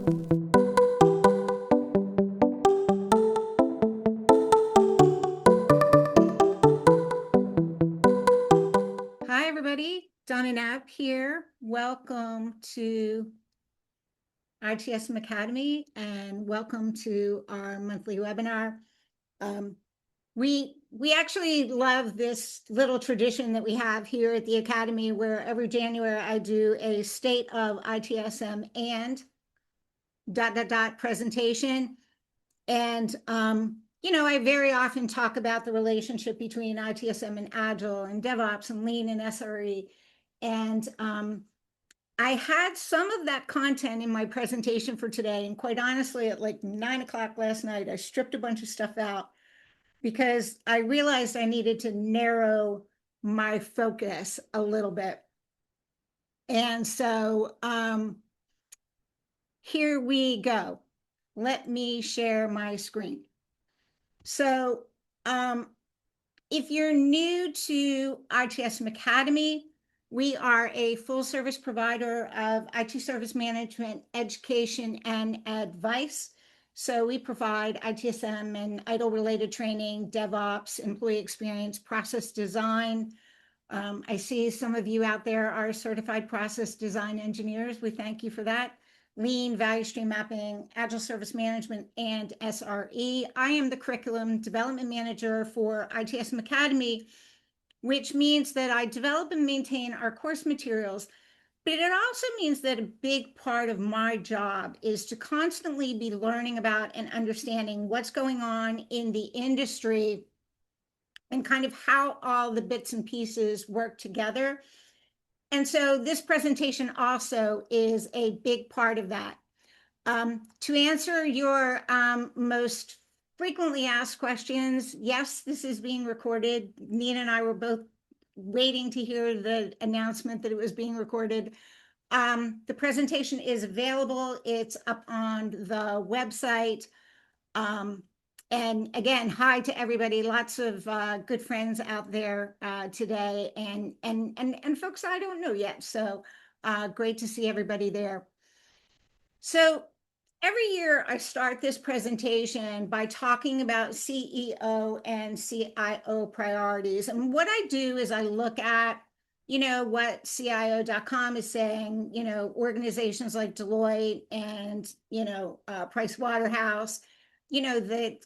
Hi, everybody. Donna here. Welcome to ITSM Academy and welcome to our monthly webinar. We actually love this little tradition that we have here at the Academy where every January I do a State of ITSM and ... presentation. And I very often talk about the relationship between ITSM and Agile and DevOps and Lean and SRE. And I had some of that content in my presentation for today. And quite honestly, at like 9 o'clock last night, I stripped a bunch of stuff out because I realized I needed to narrow my focus a little bit. And so here we go. Let me share my screen. So if you're new to ITSM Academy, we are a full service provider of IT service management, education, and advice. So we provide ITSM and ITIL related training, DevOps, employee experience, process design. I see some of you out there are certified process design engineers. We thank you for that. Lean, value stream mapping, agile service management, and SRE. I am the curriculum development manager for ITSM Academy, which means that I develop and maintain our course materials. But it also means that a big part of my job is to constantly be learning about and understanding what's going on in the industry and kind of how all the bits and pieces work together. And so this presentation also is a big part of that. To answer your most frequently asked questions, yes, this is being recorded. Nina and I were both waiting to hear the announcement that it was being recorded. The presentation is available. It's up on the website. And again, hi to everybody. Lots of good friends out there today, and folks I don't know yet. So great to see everybody there. So every year I start this presentation by talking about CEO and CIO priorities. And what I do is I look at, what CIO.com is saying, organizations like Deloitte and, Price Waterhouse, the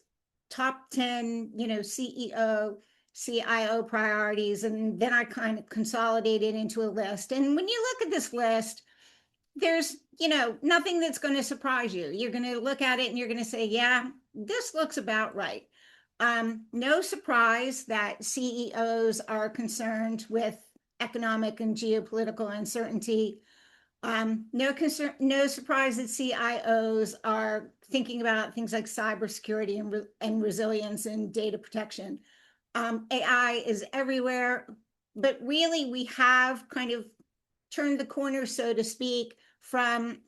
top 10, CEO, CIO priorities, and then I kind of consolidate it into a list. And when you look at this list, there's, nothing that's going to surprise you. You're going to look at it and you're going to say, yeah, this looks about right. No surprise that CEOs are concerned with economic and geopolitical uncertainty. No surprise that CIOs are thinking about things like cybersecurity and resilience and data protection. AI is everywhere, but really we have kind of turned the corner, so to speak, from,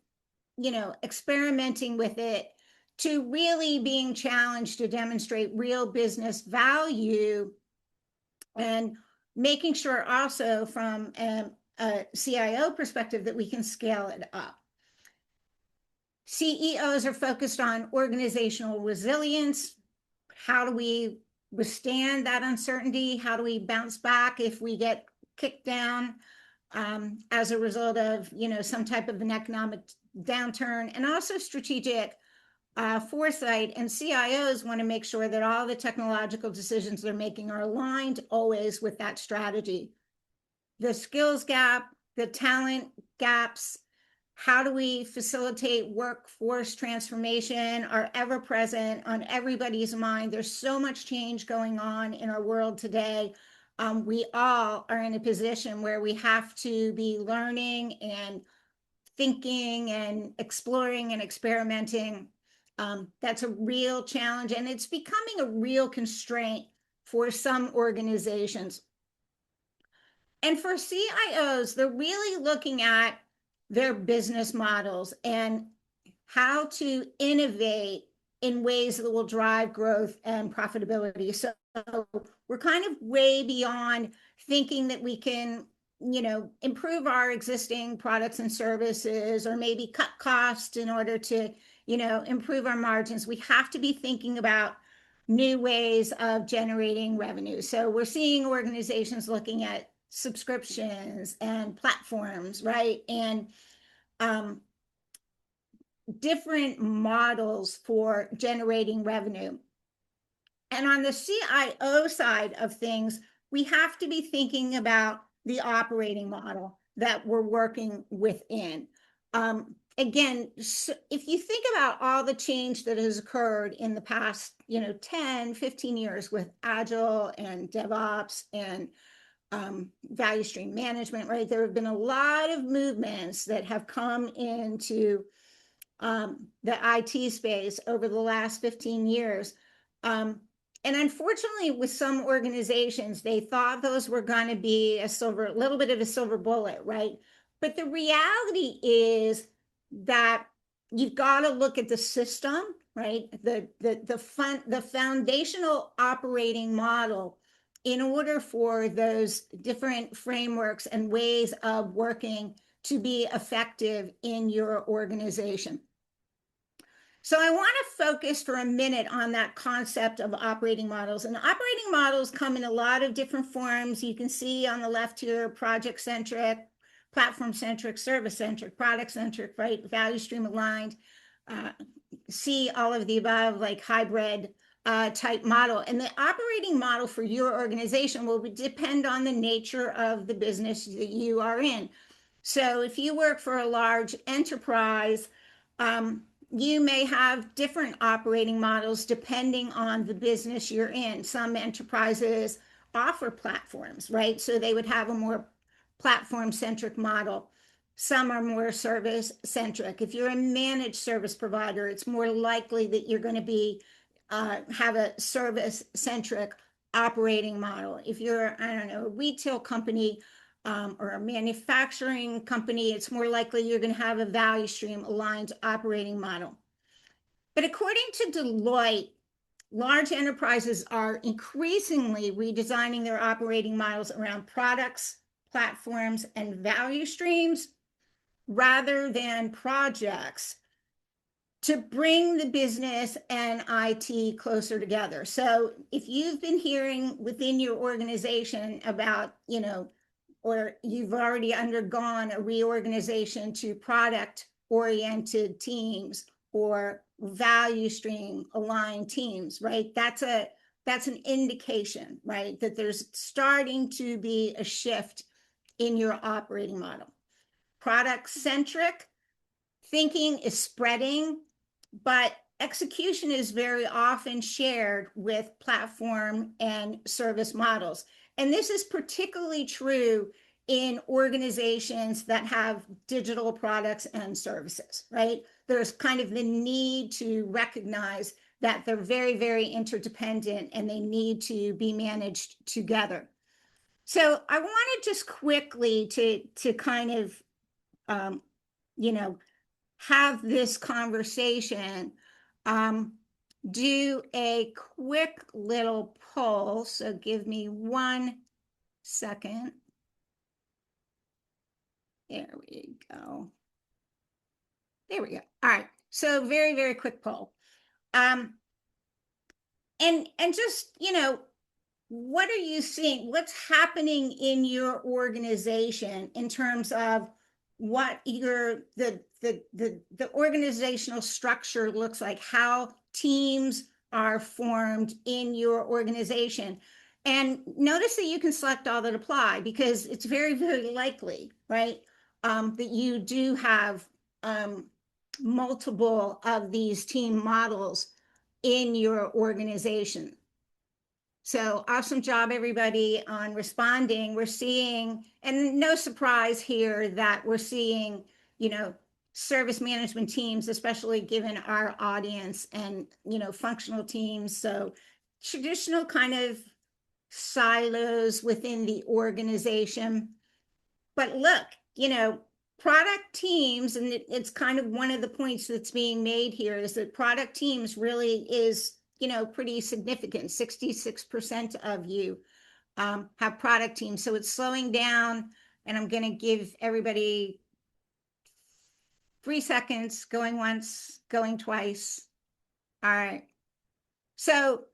experimenting with it to really being challenged to demonstrate real business value and making sure also from a CIO perspective that we can scale it up. CEOs are focused on organizational resilience. How do we withstand that uncertainty? How do we bounce back if we get kicked down as a result of, some type of an economic downturn? And also strategic foresight. And CIOs want to make sure that all the technological decisions they're making are aligned always with that strategy. The skills gap, the talent gaps, how do we facilitate workforce transformation are ever present on everybody's mind. There's so much change going on in our world today. We all are in a position where we have to be learning and thinking and exploring and experimenting. That's a real challenge, and it's becoming a real constraint for some organizations. And for CIOs, they're really looking at their business models and how to innovate in ways that will drive growth and profitability. So we're kind of way beyond thinking that we can improve our existing products and services, or maybe cut costs in order to, improve our margins. We have to be thinking about new ways of generating revenue. So we're seeing organizations looking at subscriptions and platforms, right? And different models for generating revenue. And on the CIO side of things, we have to be thinking about the operating model that we're working within. Again, if you think about all the change that has occurred in the past, 10, 15 years with Agile and DevOps and value stream management, right? There have been a lot of movements that have come into the IT space over the last 15 years. And unfortunately, with some organizations, they thought those were going to be a little bit of a silver bullet, right? But the reality is that you've got to look at the system, right? The foundational operating model in order for those different frameworks and ways of working to be effective in your organization. So I want to focus for a minute on that concept of operating models. And operating models come in a lot of different forms. You can see on the left here, project-centric, platform-centric, service-centric, product-centric, right? Value stream aligned. See all of the above, like hybrid type model. And the operating model for your organization will depend on the nature of the business that you are in. So if you work for a large enterprise, you may have different operating models depending on the business you're in. Some enterprises offer platforms, right? So they would have a more platform-centric model. Some are more service-centric. If you're a managed service provider, it's more likely that you're going to be have a service-centric operating model. If you're, I don't know, a retail company, or a manufacturing company, it's more likely you're going to have a value stream aligned operating model. But according to Deloitte, large enterprises are increasingly redesigning their operating models around products, platforms, and value streams rather than projects to bring the business and IT closer together. So if you've been hearing within your organization about, or you've already undergone a reorganization to product-oriented teams or value stream aligned teams, right? That's an indication, right? That there's starting to be a shift in your operating model. Product-centric thinking is spreading, but execution is very often shared with platform and service models. And this is particularly true in organizations that have digital products and services, right? There's kind of the need to recognize that they're very, very interdependent and they need to be managed together. So I wanted just quickly to kind of, have this conversation, do a quick little poll. So give me 1 second. There we go. There we go. All right. So very, very quick poll. And just, what are you seeing? What's happening in your organization in terms of what the organizational structure looks like, how teams are formed in your organization? And notice that you can select all that apply, because it's very, very likely, right, that you do have multiple of these team models in your organization. So awesome job, everybody, on responding. We're seeing, and no surprise here that we're seeing, service management teams, especially given our audience, and, functional teams. So traditional kind of silos within the organization. But look, product teams, and it's kind of one of the points that's being made here, is that product teams really is, pretty significant. 66% of you have product teams. So it's slowing down and I'm going to give everybody 3 seconds, going once, going twice. All right. So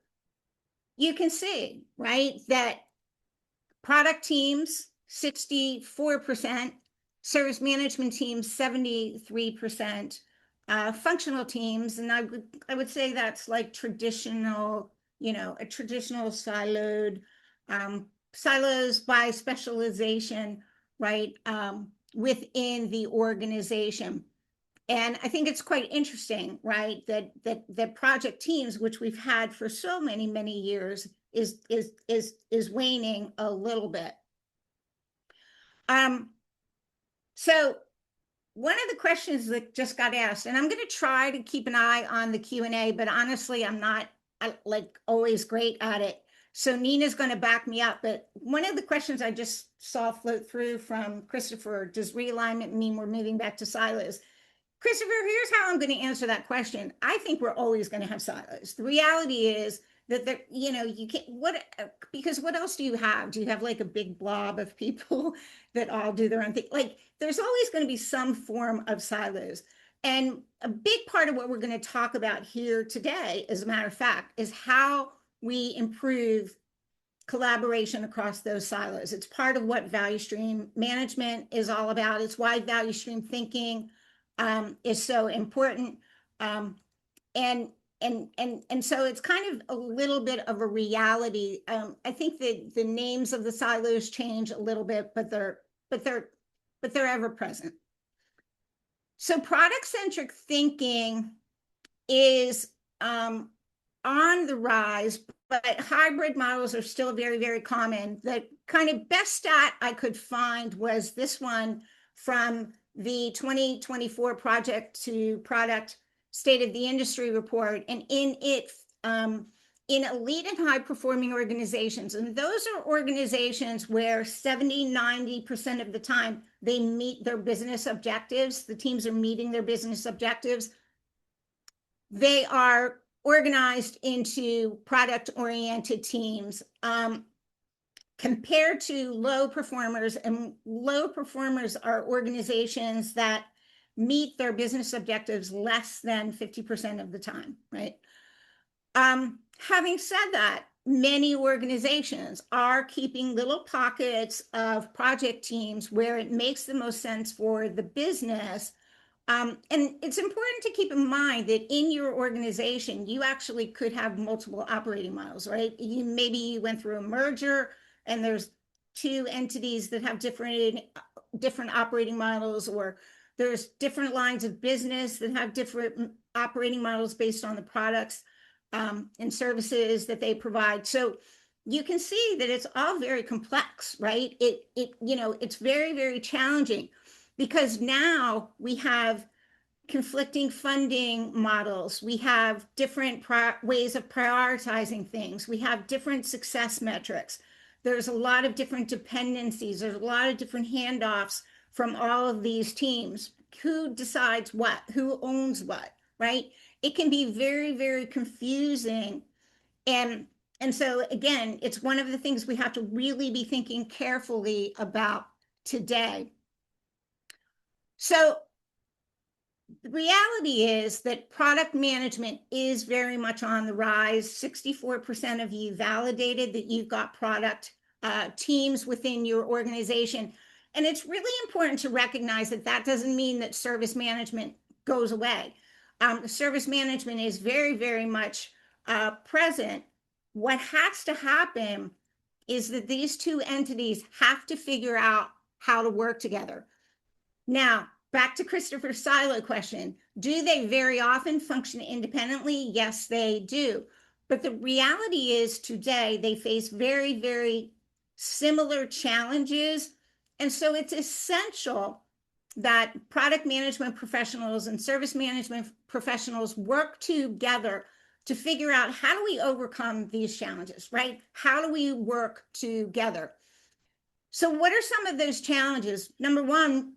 you can see, right, that product teams, 64%, service management teams, 73%, functional teams, and I would say that's like traditional, a traditional siloed, silos by specialization, right, within the organization. And I think it's quite interesting, right, that project teams, which we've had for so many years, is waning a little bit. So one of the questions that just got asked, and I'm going to try to keep an eye on the Q&A, but honestly, I'm not like always great at it. So Nina's going to back me up. But one of the questions I just saw float through from Christopher, does realignment mean we're moving back to silos? Christopher, here's how I'm going to answer that question. I think we're always going to have silos. The reality is that you can't, because what else do you have? Do you have like a big blob of people that all do their own thing? Like, there's always going to be some form of silos. And a big part of what we're going to talk about here today, as a matter of fact, is how we improve collaboration across those silos. It's part of what value stream management is all about. It's why value stream thinking is so important. And so it's kind of a little bit of a reality. I think that the names of the silos change a little bit, but they're ever present. So product-centric thinking is on the rise, but hybrid models are still very common. The kind of best stat I could find was this one from the 2024 Project to Product State of the Industry report, and in it, in elite and high performing organizations, and those are organizations where 70-90% of the time they meet their business objectives, the teams are meeting their business objectives, they are organized into product-oriented teams, compared to low performers, and low performers are organizations that meet their business objectives less than 50% of the time, right? Having said that, many organizations are keeping little pockets of project teams where it makes the most sense for the business. And it's important to keep in mind that in your organization, you actually could have multiple operating models, right? Maybe you went through a merger and there's two entities that have different operating models, or there's different lines of business that have different operating models based on the products and services that they provide. So you can see that it's all very complex, right? It's very challenging, because now we have conflicting funding models. We have different ways of prioritizing things. We have different success metrics. There's a lot of different dependencies. There's a lot of different handoffs from all of these teams. Who decides what? Who owns what, right? It can be very confusing. And so again, it's one of the things we have to really be thinking carefully about today. So the reality is that product management is very much on the rise. 64% of you validated that you've got product teams within your organization. And it's really important to recognize that that doesn't mean that service management goes away. Service management is very much present. What has to happen is that these two entities have to figure out how to work together. Now, back to Christopher's silo question. Do they very often function independently? Yes, they do. But the reality is today they face very similar challenges. And so it's essential that product management professionals and service management professionals work together to figure out, how do we overcome these challenges, right? How do we work together? So what are some of those challenges? Number one,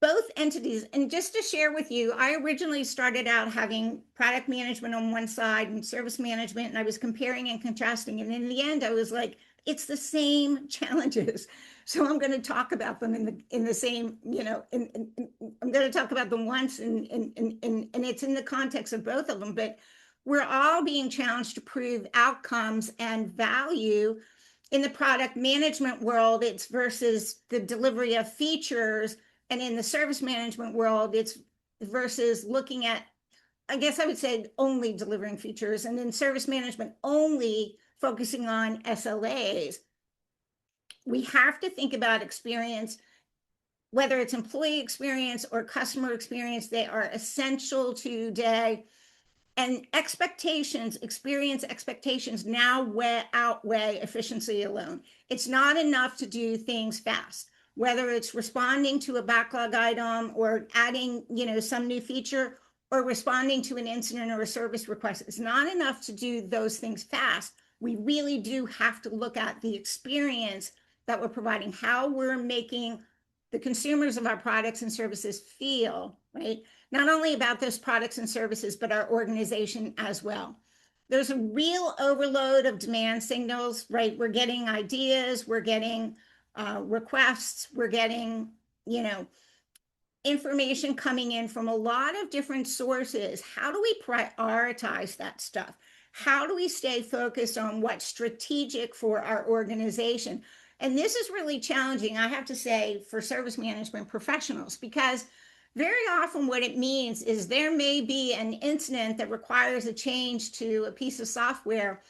both entities, and just to share with you, I originally started out having product management on one side and service management, and I was comparing and contrasting. And in the end, I was like, it's the same challenges. So I'm going to talk about them in the same, you know, I'm going to talk about them once, and it's in the context of both of them. But we're all being challenged to prove outcomes and value. In the product management world, it's versus the delivery of features, and in the service management world, it's versus looking at, I guess I would say, only delivering features, and in service management, only focusing on SLAs. We have to think about experience, whether it's employee experience or customer experience. They are essential today. And experience expectations now outweigh efficiency alone. It's not enough to do things fast, whether it's responding to a backlog item or adding, you know, some new feature, or responding to an incident or a service request. It's not enough to do those things fast. We really do have to look at the experience that we're providing, how we're making the consumers of our products and services feel, right? Not only about those products and services, but our organization as well. There's a real overload of demand signals, right? We're getting ideas, we're getting requests, we're getting, you know, information coming in from a lot of different sources. How do we prioritize that stuff? How do we stay focused on what's strategic for our organization? And this is really challenging, I have to say, for service management professionals, because very often what it means is there may be an incident that requires a change to a piece of software.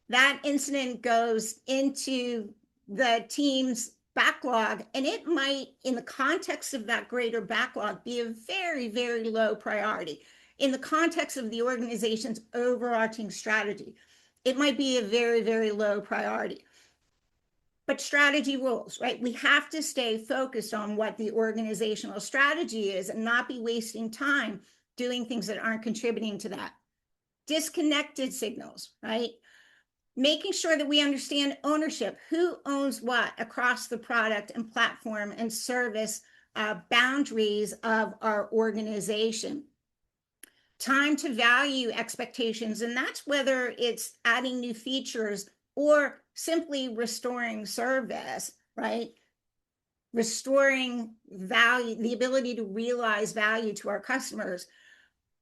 That incident goes into the team's backlog, and it might, in the context of that greater backlog, be a very, very low priority. In the context of the organization's overarching strategy, it might be a very, very low priority. But strategy rules, right? We have to stay focused on what the organizational strategy is and not be wasting time doing things that aren't contributing to that. Disconnected signals, right? Making sure that we understand ownership, who owns what across the product and platform and service boundaries of our organization. Time to value expectations, and that's whether it's adding new features or simply restoring service, right? Restoring value, the ability to realize value to our customers,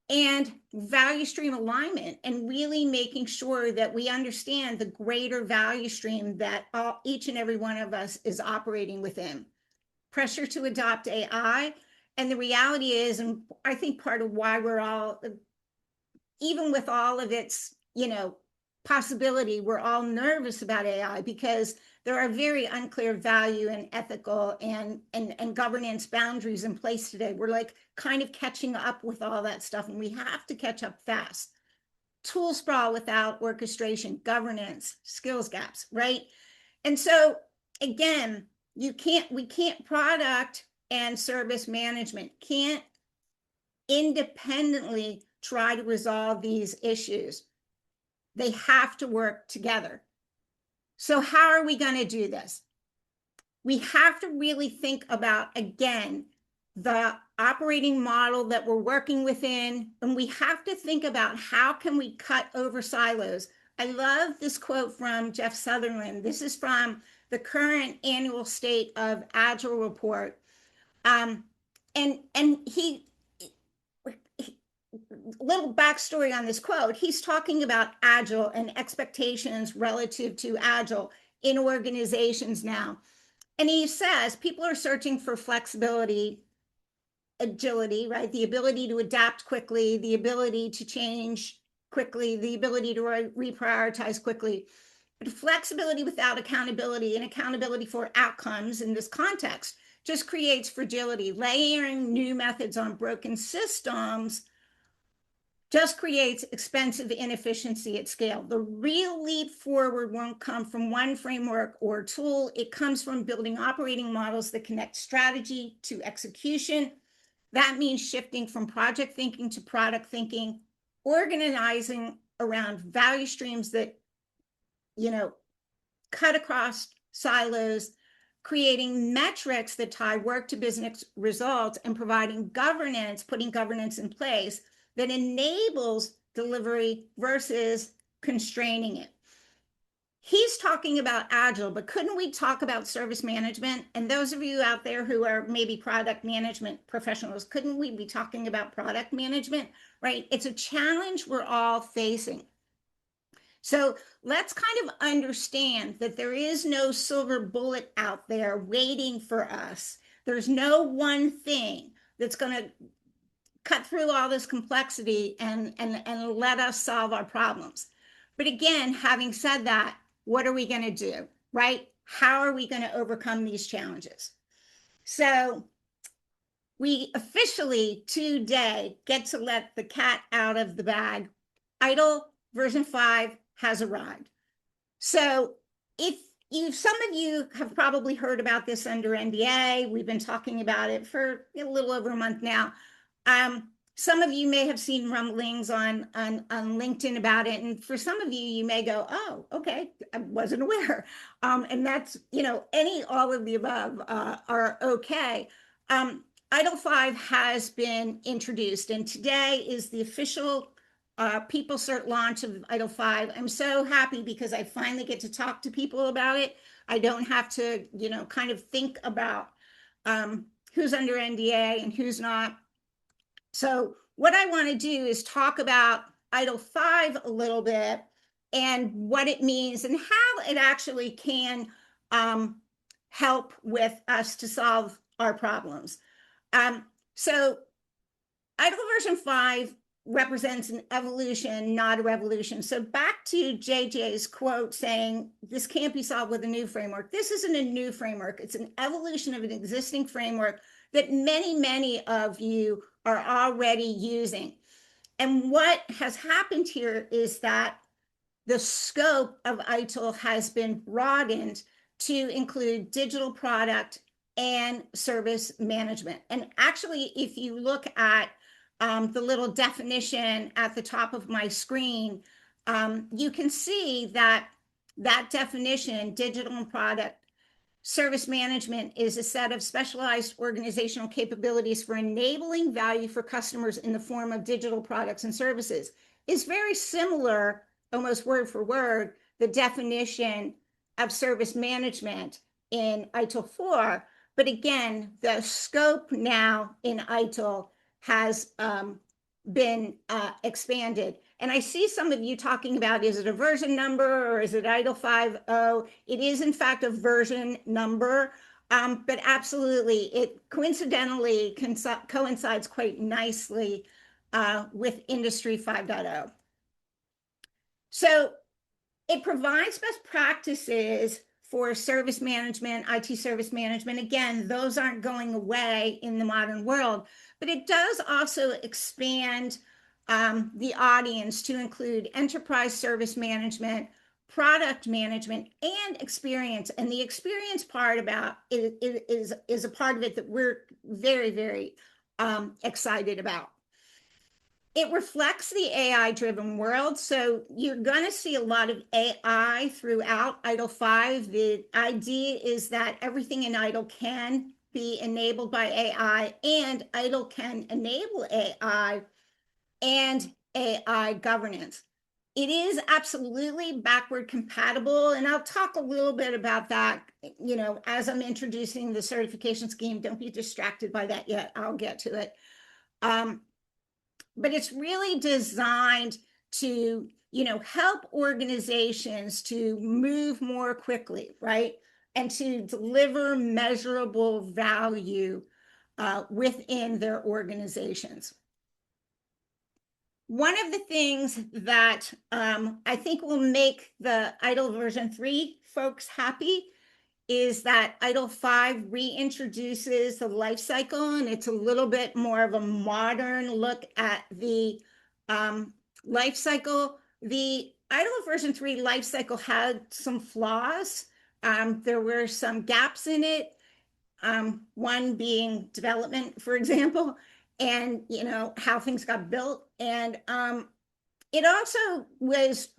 and value stream alignment, and really making sure that we understand the greater value stream that each and every one of us is operating within. Pressure to adopt AI. And the reality is, and I think part of why we're all, even with all of its, you know, possibility, we're all nervous about AI, because there are very unclear value and ethical and governance boundaries in place today. We're like kind of catching up with all that stuff, and we have to catch up fast. Tool sprawl without orchestration, governance, skills gaps, right? And so again, we can't, product and service management can't independently try to resolve these issues. They have to work together. So how are we going to do this? We have to really think about, again, the operating model that we're working within, and we have to think about how can we cut over silos. I love this quote from Jeff Sutherland. This is from the current annual State of Agile report. And he, little backstory on this quote, he's talking about Agile and expectations relative to Agile in organizations now. And he says people are searching for flexibility, agility, right? The ability to adapt quickly, the ability to change quickly, the ability to reprioritize quickly. But flexibility without accountability, and accountability for outcomes in this context, just creates fragility. Layering new methods on broken systems just creates expensive inefficiency at scale. The real leap forward won't come from one framework or tool. It comes from building operating models that connect strategy to execution. That means shifting from project thinking to product thinking, organizing around value streams that, you know, cut across silos, creating metrics that tie work to business results, and providing governance, putting governance in place that enables delivery versus constraining it. he's talking about agile, but couldn't we talk about service management? And those of you out there who are maybe product management professionals, couldn't we be talking about product management, right? It's a challenge we're all facing. So let's kind of understand that there is no silver bullet out there waiting for us. There's no one thing that's going to cut through all this complexity and let us solve our problems. But again, having said that, what are we going to do, right? How are we going to overcome these challenges? So we officially today get to let the cat out of the bag. ITIL version 5 has arrived. So if some of you have probably heard about this under NDA, we've been talking about it for a little over a month now. Some of you may have seen rumblings on LinkedIn about it. And for some of you, you may go, oh, okay, I wasn't aware. And that's, all of the above are okay. ITIL 5 has been introduced, and today is the official PeopleCert launch of ITIL 5. I'm so happy because I finally get to talk to people about it. I don't have to, kind of think about who's under NDA and who's not. So what I want to do is talk about ITIL 5 a little bit and what it means and how it actually can help with us to solve our problems. So ITIL version 5 represents an evolution, not a revolution. So back to JJ's quote saying, this can't be solved with a new framework. This isn't a new framework. It's an evolution of an existing framework that many, many of you are already using. And what has happened here is that the scope of ITIL has been broadened to include digital product and service management. And actually, if you look at the little definition at the top of my screen, you can see that definition, digital and product service management, is a set of specialized organizational capabilities for enabling value for customers in the form of digital products and services. Is very similar, almost word for word, the definition of service management in ITIL 4. But again, the scope now in ITIL has been expanded. And I see some of you talking about, is it a version number or is it ITIL 5.0? It is in fact a version number, but absolutely, it coincidentally coincides quite nicely with Industry 5.0. So it provides best practices for service management, IT service management. Again, those aren't going away in the modern world, but it does also expand the audience to include enterprise service management, product management, and experience. And the experience part about it is a part of it that we're very, very excited about. It reflects the AI-driven world. So you're going to see a lot of AI throughout ITIL 5. The idea is that everything in ITIL can be enabled by AI, and ITIL can enable AI and AI governance. It is absolutely backward compatible, and I'll talk a little bit about that, as I'm introducing the certification scheme. Don't be distracted by that yet. I'll get to it. But it's really designed to, help organizations to move more quickly, right? And to deliver measurable value within their organizations. One of the things that I think will make the ITIL version 3 folks happy is that ITIL 5 reintroduces the life cycle, and it's a little bit more of a modern look at the life cycle. The ITIL version 3 life cycle had some flaws. There were some gaps in it, one being development, for example, and how things got built. And it also was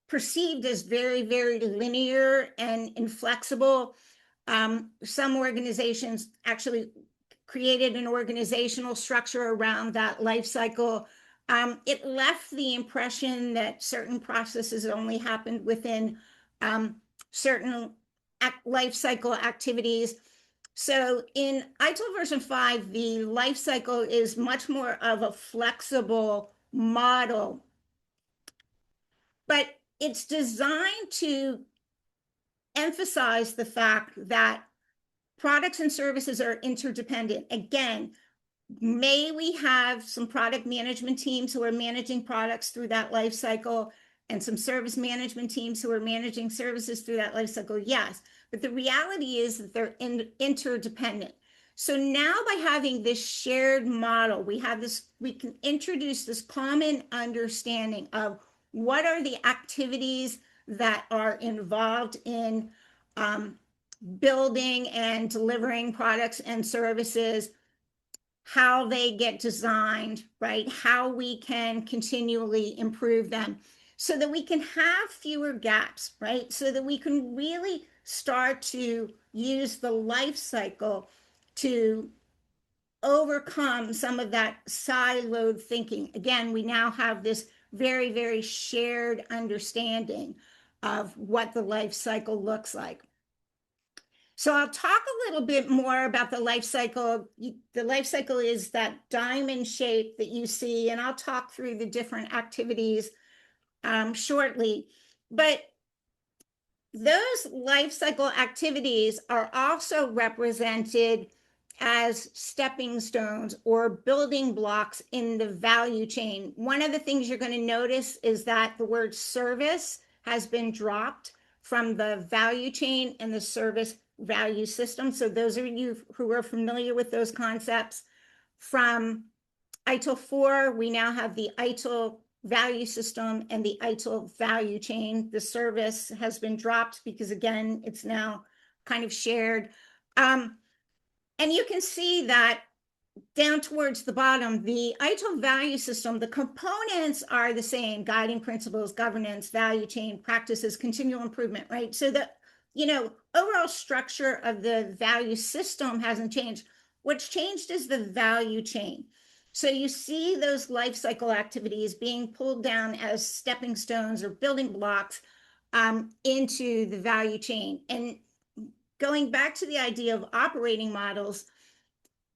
perceived as very, very linear and inflexible. Some organizations actually created an organizational structure around that life cycle It left the impression that certain processes only happened within certain life cycle activities. So in ITIL version 5, the life cycle is much more of a flexible model, but it's designed to emphasize the fact that products and services are interdependent. Again, may we have some product management teams who are managing products through that life cycle and some service management teams who are managing services through that life cycle? Yes, but the reality is that they're interdependent. So now by having this shared model, we can introduce this common understanding of what are the activities that are involved in building and delivering products and services, how they get designed, right? How we can continually improve them so that we can have fewer gaps, right? So that we can really start to use the life cycle to overcome some of that siloed thinking. Again, we now have this very, very shared understanding of what the life cycle looks like. So I'll talk a little bit more about the life cycle. The life cycle is that diamond shape that you see, and I'll talk through the different activities shortly. But those life cycle activities are also represented as stepping stones or building blocks in the value chain. One of the things you're going to notice is that the word service has been dropped from the value chain and the service value system. So those of you who are familiar with those concepts, from ITIL 4, we now have the ITIL value system and the ITIL value chain. The service has been dropped because, again, it's now kind of shared. And you can see that down towards the bottom, the ITIL value system, the components are the same: guiding principles, governance, value chain, practices, continual improvement, right? So the overall structure of the value system hasn't changed. What's changed is the value chain. So you see those life cycle activities being pulled down as stepping stones or building blocks into the value chain. And going back to the idea of operating models,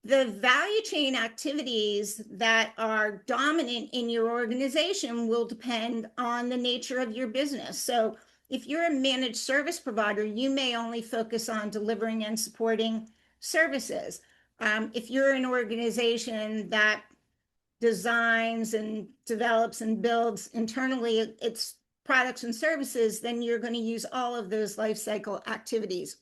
the value chain activities that are dominant in your organization will depend on the nature of your business. So if you're a managed service provider, you may only focus on delivering and supporting services. If you're an organization that designs and develops and builds internally its products and services, then you're going to use all of those life cycle activities.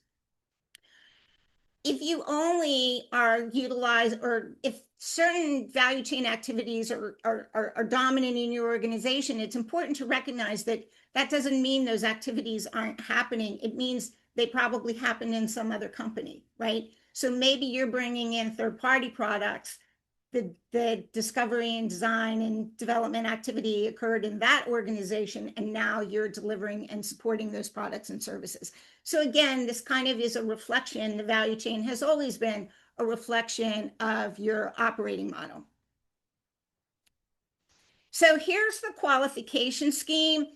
If you only are utilized, or if certain value chain activities are dominant in your organization, it's important to recognize that that doesn't mean those activities aren't happening. It means they probably happen in some other company, right? So maybe you're bringing in third-party products. The discovery and design and development activity occurred in that organization, and now you're delivering and supporting those products and services. So again, this kind of is a reflection. The value chain has always been a reflection of your operating model. So here's the qualification scheme.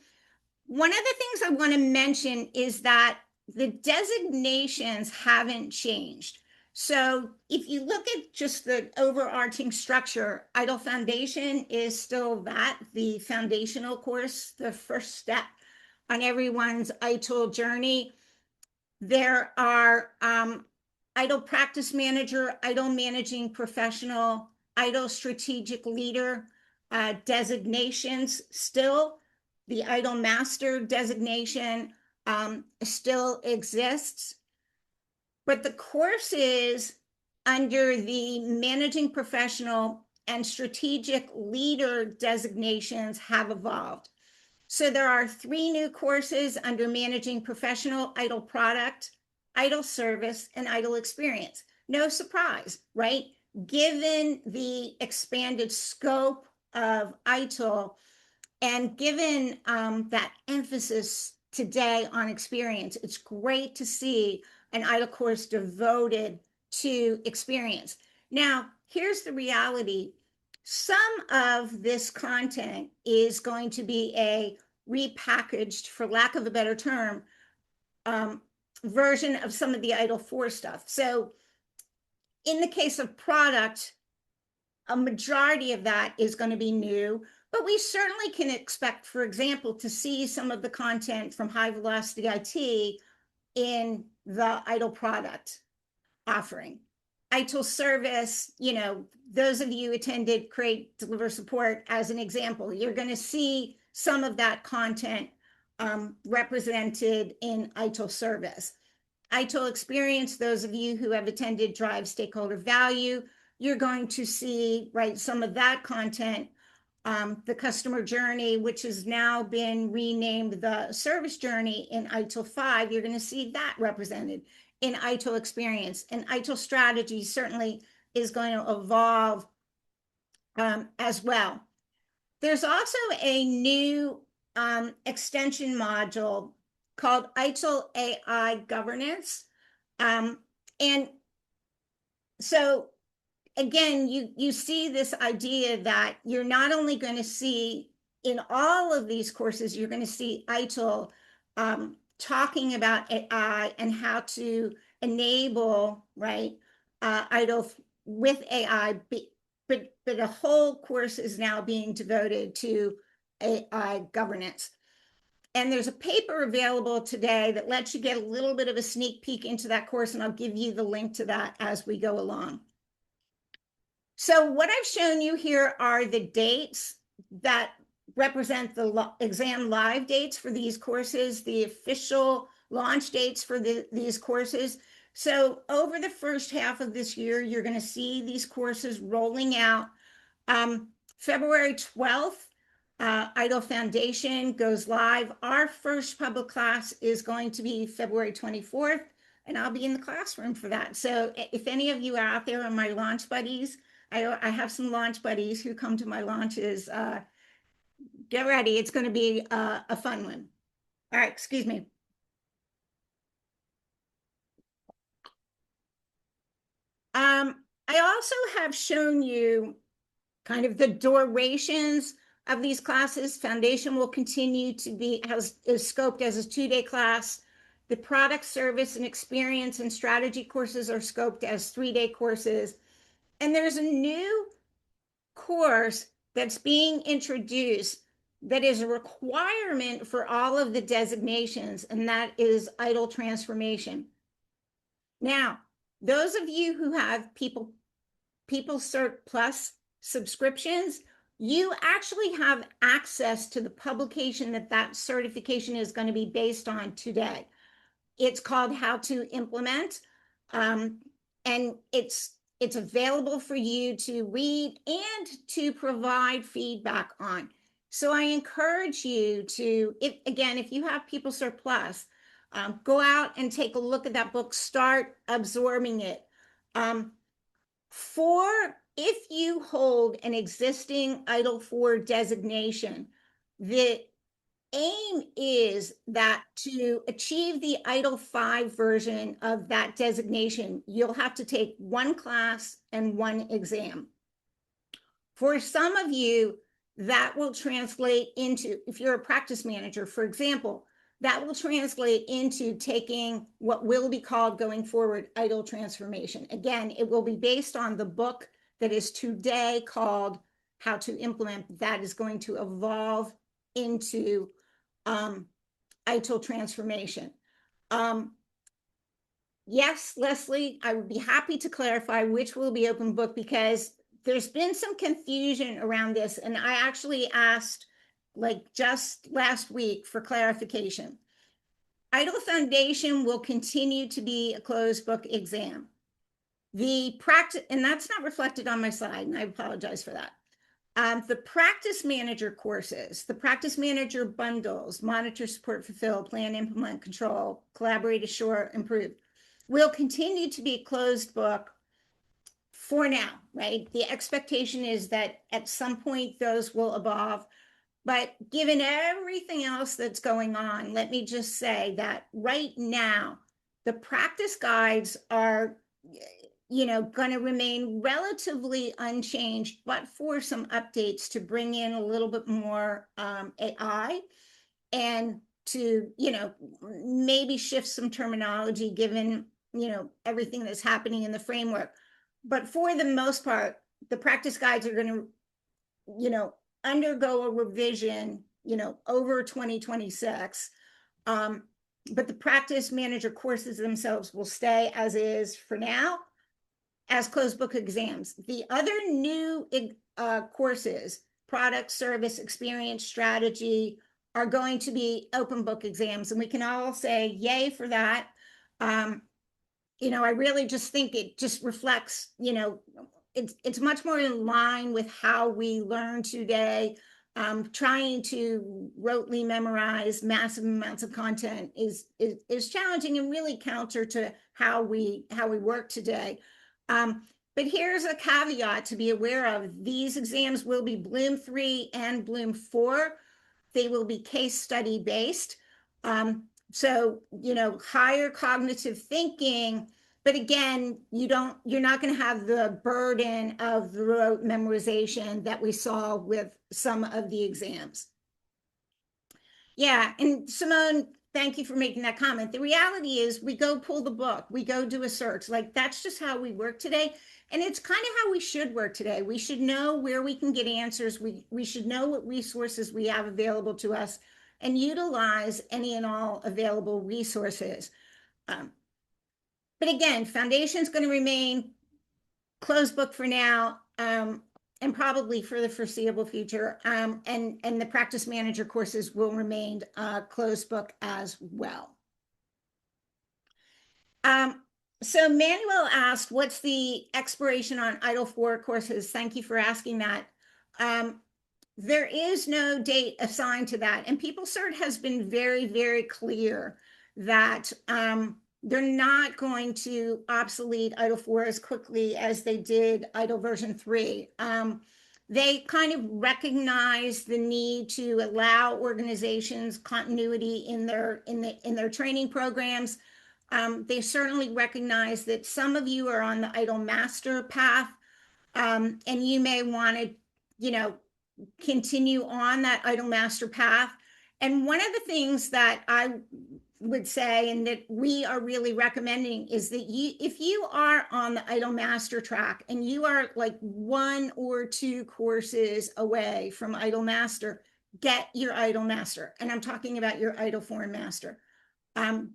One of the things I want to mention is that the designations haven't changed. So if you look at just the overarching structure, ITIL Foundation is still that, the foundational course, the first step on everyone's ITIL journey. There are ITIL Practice Manager, ITIL Managing Professional, ITIL Strategic Leader designations still. The ITIL Master designation still exists. But the courses under the Managing Professional and Strategic Leader designations have evolved. So there are 3 new courses under Managing Professional: ITIL Product, ITIL Service, and ITIL Experience. No surprise, right? Given the expanded scope of ITIL, and given that emphasis today on experience, it's great to see an ITIL course devoted to experience. Now, here's the reality. Some of this content is going to be a repackaged, for lack of a better term, version of some of the ITIL 4 stuff. So in the case of product, a majority of that is going to be new, but we certainly can expect, for example, to see some of the content from High Velocity IT in the ITIL product offering. ITIL service, those of you attended Create, Deliver, Support as an example, you're going to see some of that content represented in ITIL service. ITIL experience, those of you who have attended Drive Stakeholder Value, you're going to see, right, some of that content, the customer journey, which has now been renamed the service journey in ITIL 5, you're going to see that represented in ITIL experience. And ITIL strategy certainly is going to evolve as well. There's also a new extension module called ITIL AI Governance. And so again, you see this idea that you're not only going to see in all of these courses, you're going to see ITIL talking about AI and how to enable, right, ITIL with AI, but a whole course is now being devoted to AI governance. And there's a paper available today that lets you get a little bit of a sneak peek into that course, and I'll give you the link to that as we go along. So what I've shown you here are the dates that represent the exam live dates for these courses, the official launch dates for these courses. So over the first half of this year, you're going to see these courses rolling out. February 12th, ITIL Foundation goes live. Our first public class is going to be February 24th, and I'll be in the classroom for that. So if any of you are out there are my launch buddies, I have some launch buddies who come to my launches. Get ready. It's going to be a fun one. All right, excuse me. I also have shown you kind of the durations of these classes. Foundation will continue to be, is scoped as a 2-day class. The product, service, and experience and strategy courses are scoped as 3-day courses. And there's a new course that's being introduced that is a requirement for all of the designations, and that is ITIL transformation. Now, those of you who have People Cert Plus subscriptions, you actually have access to the publication that certification is going to be based on today. It's called How to Implement, and it's available for you to read and to provide feedback on. So I encourage you to, if you have People Cert Plus, go out and take a look at that book, start absorbing it. If you hold an existing ITIL 4 designation, the aim is that to achieve the ITIL 5 version of that designation, you'll have to take 1 class and 1 exam. For some of you, that will translate into, if you're a practice manager, for example, that will translate into taking what will be called going forward ITIL transformation. Again, it will be based on the book that is today called How to Implement. That is going to evolve into ITIL transformation. Yes, Leslie, I would be happy to clarify which will be open book, because there's been some confusion around this, and I actually asked just last week for clarification. ITIL Foundation will continue to be a closed book exam. The practice, and that's not reflected on my slide, and I apologize for that. The practice manager courses, the practice manager bundles, monitor, support, fulfill, plan, implement, control, collaborate, assure, improve, will continue to be a closed book for now, right? The expectation is that at some point those will evolve. But given everything else that's going on, let me just say that right now, the practice guides are going to remain relatively unchanged, but for some updates to bring in a little bit more AI and to, maybe shift some terminology given, everything that's happening in the framework. But for the most part, the practice guides are going to, undergo a revision, over 2026. But the practice manager courses themselves will stay as is for now, as closed book exams. The other new courses, product, service, experience, strategy, are going to be open book exams, and we can all say yay for that. I really just think it just reflects, it's much more in line with how we learn today. Trying to rotely memorize massive amounts of content is challenging and really counter to how we work today. But here's a caveat to be aware of. These exams will be Bloom 3 and Bloom 4. They will be case study based. So, higher cognitive thinking, but again, you're not going to have the burden of the rote memorization that we saw with some of the exams. Yeah, and Simone, thank you for making that comment. The reality is we go pull the book, we go do a search. Like, that's just how we work today. And it's kind of how we should work today. We should know where we can get answers. We should know what resources we have available to us and utilize any and all available resources. But again, foundation is going to remain closed book for now, and probably for the foreseeable future. And the practice manager courses will remain closed book as well. So Manuel asked, what's the expiration on ITIL 4 courses? Thank you for asking that. There is no date assigned to that. And PeopleCert has been very, very clear that they're not going to obsolete ITIL 4 as quickly as they did ITIL version 3. They kind of recognize the need to allow organizations continuity in their training programs. They certainly recognize that some of you are on the ITIL master path, and you may want to, continue on that ITIL master path. And one of the things that I would say, and that we are really recommending, is that if you are on the ITIL master track and you are like 1 or 2 courses away from ITIL master, get your ITIL master. And I'm talking about your ITIL foreign master.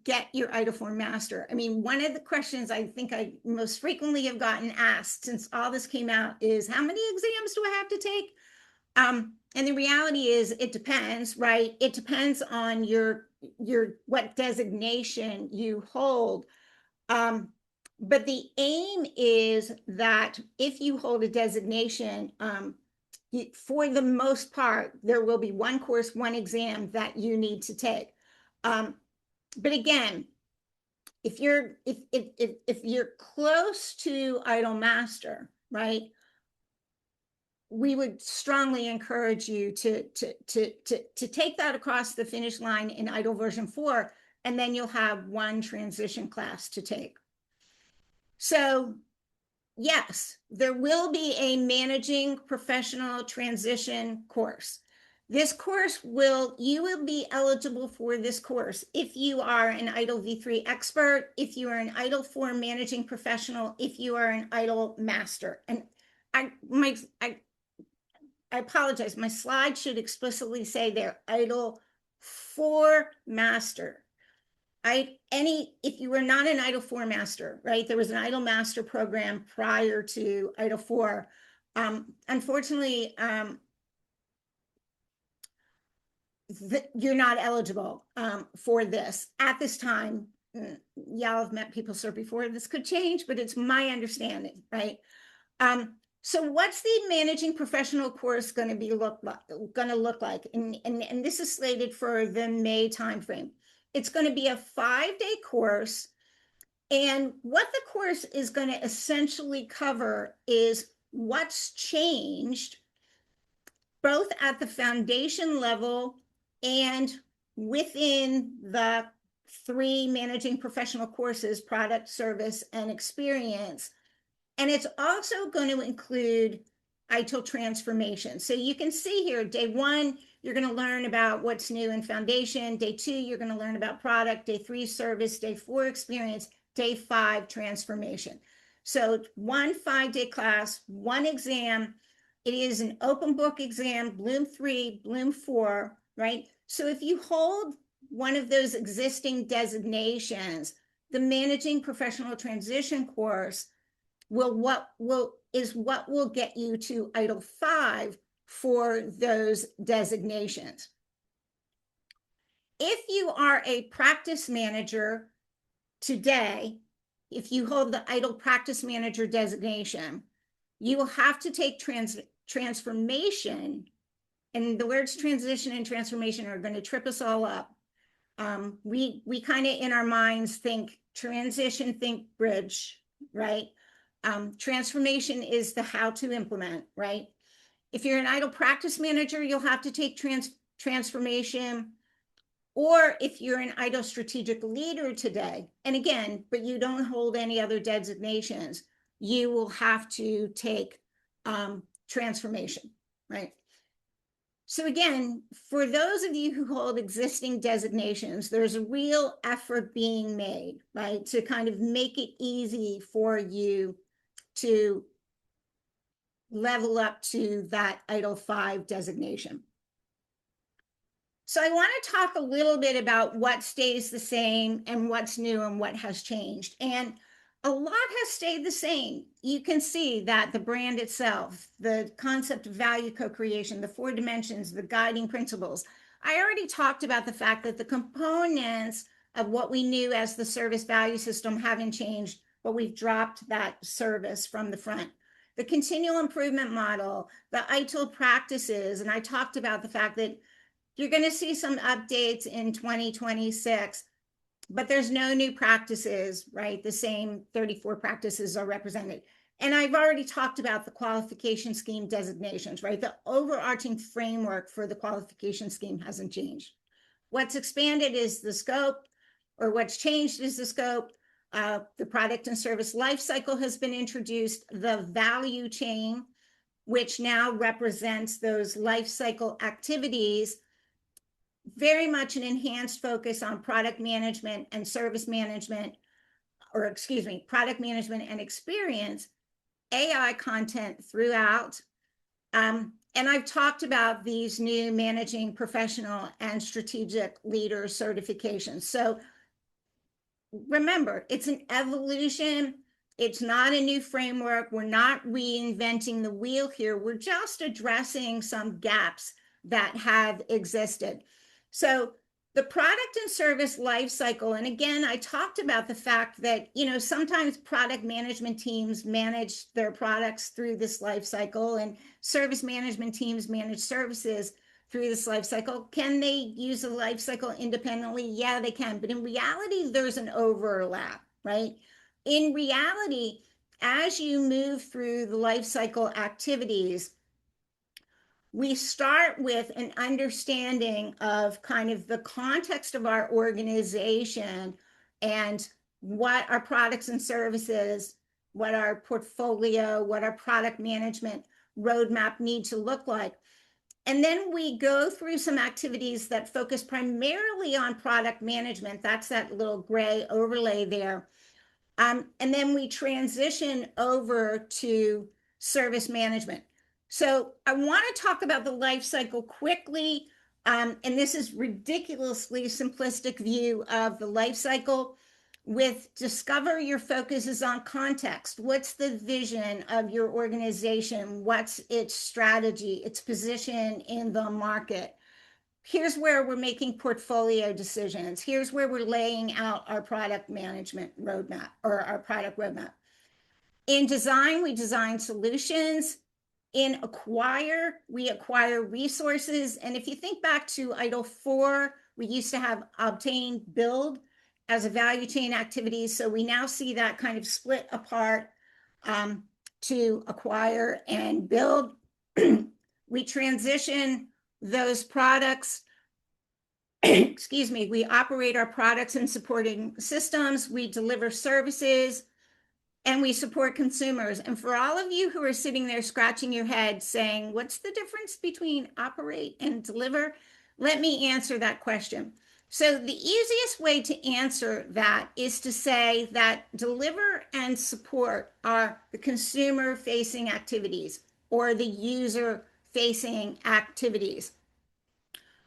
Get your ITIL foreign master. I mean, one of the questions I think I most frequently have gotten asked since all this came out is, how many exams do I have to take? And the reality is, it depends, right? It depends on your what designation you hold. But the aim is that if you hold a designation, for the most part, there will be 1 course, 1 exam that you need to take. But again, if you're close to ITIL master, right, we would strongly encourage you to take that across the finish line in ITIL version 4, and then you'll have 1 transition class to take. So yes, there will be a managing professional transition course. This course you will be eligible for this course if you are an ITIL v3 expert, if you are an ITIL 4 managing professional, if you are an ITIL master. And I apologize, my slide should explicitly say there, ITIL 4 master. If you were not an ITIL 4 master, right? There was an ITIL master program prior to ITIL 4. Unfortunately, you're not eligible for this at this time. Y'all have met PeopleCert before. This could change, but it's my understanding, right? So what's the managing professional course going to look like? And this is slated for the May timeframe. It's going to be a 5-day course. And what the course is going to essentially cover is what's changed both at the foundation level and within the 3 managing professional courses, product, service, and experience, And it's also going to include ITIL transformation. So you can see here, day 1, you're going to learn about what's new in foundation. Day 2, you're going to learn about product. Day 3, service. Day 4, experience. Day 5, transformation. So 1 5-day class, 1 exam. It is an open book exam, Bloom 3, Bloom 4, right? So if you hold one of those existing designations, the Managing Professional Transition course what will get you to ITIL 5 for those designations. If you are a practice manager today, if you hold the ITIL practice manager designation, you will have to take transformation, and the words transition and transformation are going to trip us all up. We kind of in our minds think transition, think bridge, right? Transformation is the how to implement, right? If you're an ITIL practice manager, you'll have to take transformation. Or if you're an ITIL strategic leader today, and again, but you don't hold any other designations, you will have to take transformation, right? So again, for those of you who hold existing designations, there's a real effort being made, right, to kind of make it easy for you to level up to that ITIL 5 designation. So I want to talk a little bit about what stays the same and what's new and what has changed. And a lot has stayed the same. You can see that the brand itself, the concept of value co-creation, the 4 dimensions, the guiding principles. I already talked about the fact that the components of what we knew as the service value system haven't changed, but we've dropped that service from the front. The continual improvement model, the ITIL practices, and I talked about the fact that you're going to see some updates in 2026, but there's no new practices, right? The same 34 practices are represented. And I've already talked about the qualification scheme designations, right? The overarching framework for the qualification scheme hasn't changed. What's expanded is the scope, or what's changed is the scope. The product and service life cycle has been introduced, the value chain, which now represents those life cycle activities, very much an enhanced focus on product management and service management, or excuse me, product management and experience, AI content throughout. And I've talked about these new managing professional and strategic leader certifications. So remember, it's an evolution. It's not a new framework. We're not reinventing the wheel here. We're just addressing some gaps that have existed. So the product and service life cycle, and again, I talked about the fact that, sometimes product management teams manage their products through this life cycle, and service management teams manage services through this life cycle. Can they use the life cycle independently? Yeah, they can. But in reality, there's an overlap, right? In reality, as you move through the life cycle activities, we start with an understanding of kind of the context of our organization and what our products and services, what our portfolio, what our product management roadmap need to look like. And then we go through some activities that focus primarily on product management. That's that little gray overlay there. And then we transition over to service management. So I want to talk about the life cycle quickly. And this is ridiculously simplistic view of the life cycle. With discover, your focus is on context. What's the vision of your organization? What's its strategy, its position in the market? Here's where we're making portfolio decisions. Here's where we're laying out our product management roadmap, or our product roadmap. In design, we design solutions. In acquire, we acquire resources. And if you think back to ITIL 4, we used to have obtain, build as a value chain activity. So we now see that kind of split apart to acquire and build. We transition those products. Excuse me, we operate our products and supporting systems. We deliver services. and we support consumers. And for all of you who are sitting there scratching your head saying, what's the difference between operate and deliver? Let me answer that question. So the easiest way to answer that is to say that deliver and support are the consumer-facing activities or the user-facing activities.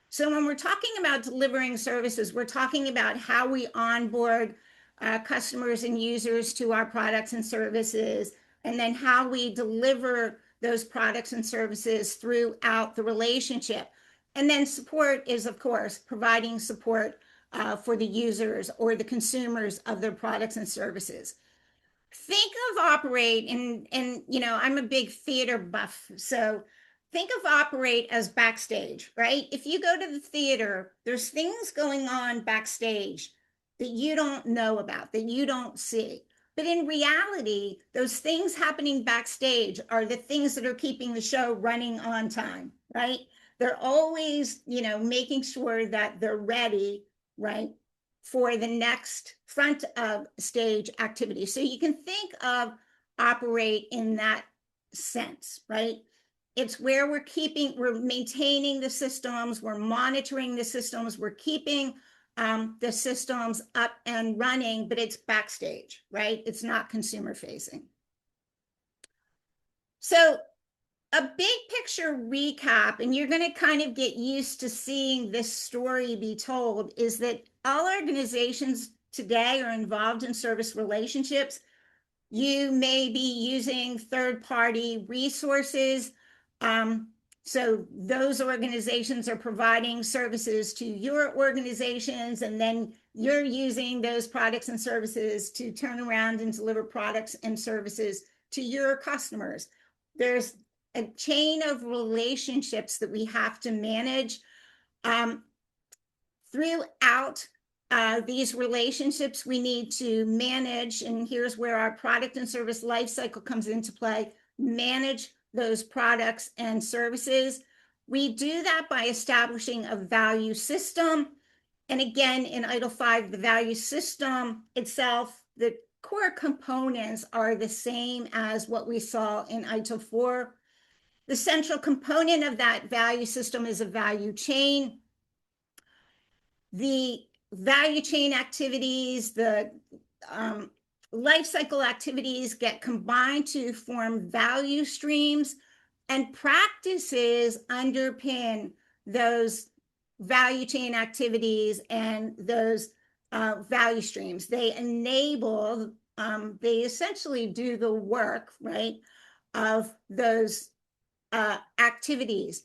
So when we're talking about delivering services, we're talking about how we onboard customers and users to our products and services, and then how we deliver those products and services throughout the relationship. And then support is, of course, providing support for the users or the consumers of their products and services. Think of operate, and you know, I'm a big theater buff, so think of operate as backstage, right? If you go to the theater, there's things going on backstage that you don't know about, that you don't see. But in reality, those things happening backstage are the things that are keeping the show running on time, right? They're always, you know, making sure that they're ready, right, for the next front of stage activity. So you can think of operate in that sense, right? It's where we're maintaining the systems, we're monitoring the systems, we're keeping the systems up and running, but it's backstage, right? It's not consumer facing. So a big picture recap, and you're going to kind of get used to seeing this story be told, is that all organizations today are involved in service relationships. You may be using third-party resources. So those organizations are providing services to your organizations, and then you're using those products and services to turn around and deliver products and services to your customers. There's a chain of relationships that we have to manage. Throughout these relationships, we need to manage, and here's where our product and service lifecycle comes into play, manage those products and services. We do that by establishing a value system. And again, in ITIL 5, the value system itself, the core components are the same as what we saw in ITIL 4. The central component of that value system is a value chain. The value chain activities, the life cycle activities get combined to form value streams, and practices underpin those value chain activities and those value streams. They enable, they essentially do the work, right, of those activities.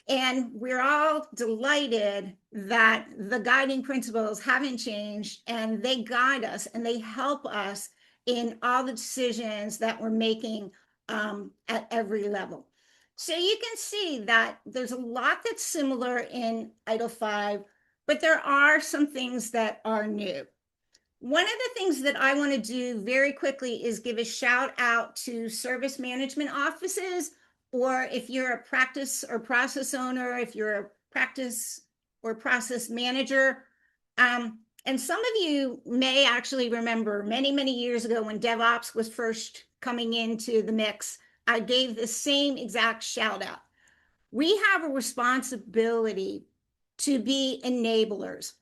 And we're all delighted that the guiding principles haven't changed, and they guide us and they help us in all the decisions that we're making at every level. So you can see that there's a lot that's similar in ITIL 5, but there are some things that are new. One of the things that I want to do very quickly is give a shout out to service management offices, or if you're a practice or process owner, if you're a practice or process manager. And some of you may actually remember many, many years ago when DevOps was first coming into the mix, I gave the same exact shout out. We have a responsibility to be enablers.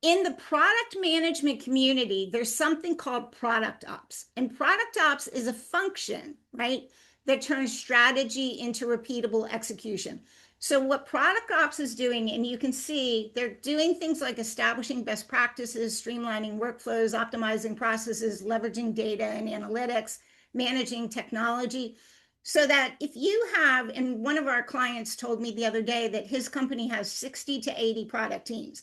In the product management community, there's something called product ops. And product ops is a function, right, that turns strategy into repeatable execution. So what product ops is doing, and you can see they're doing things like establishing best practices, streamlining workflows, optimizing processes, leveraging data and analytics, managing technology, so that if you have, and one of our clients told me the other day that his company has 60 to 80 product teams.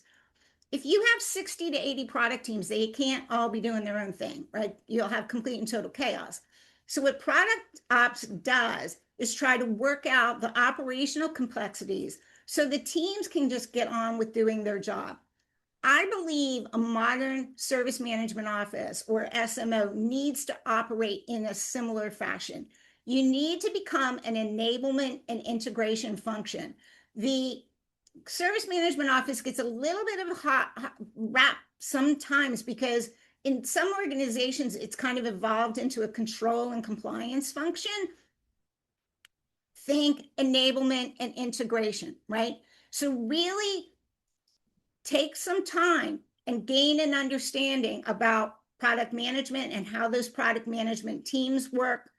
If you have 60 to 80 product teams, they can't all be doing their own thing, right? You'll have complete and total chaos. So what product ops does is try to work out the operational complexities so the teams can just get on with doing their job. I believe a modern service management office, or SMO, needs to operate in a similar fashion. You need to become an enablement and integration function. The service management office gets a little bit of a hot rap sometimes because in some organizations, it's kind of evolved into a control and compliance function. Think enablement and integration, right? So really take some time and gain an understanding about product management and how those product management teams work,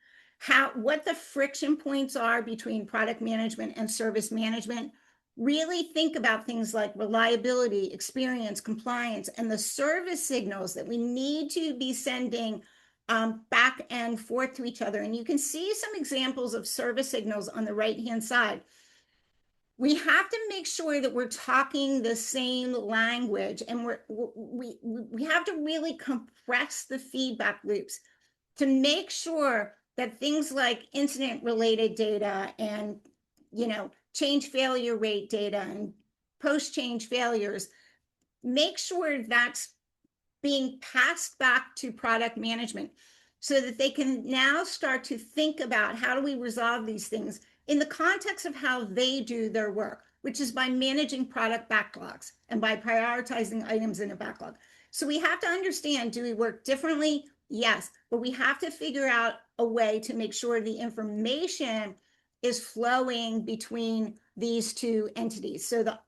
what the friction points are between product management and service management. Really think about things like reliability, experience, compliance, and the service signals that we need to be sending back and forth to each other. And you can see some examples of service signals on the right-hand side. We have to make sure that we're talking the same language, and we have to really compress the feedback loops to make sure that things like incident related data and change failure rate data and post change failures, make sure that's being passed back to product management so that they can now start to think about how do we resolve these things in the context of how they do their work, which is by managing product backlogs and by prioritizing items in a backlog. So we have to understand, do we work differently? Yes, but we have to figure out a way to make sure the information is flowing between these two entities. So the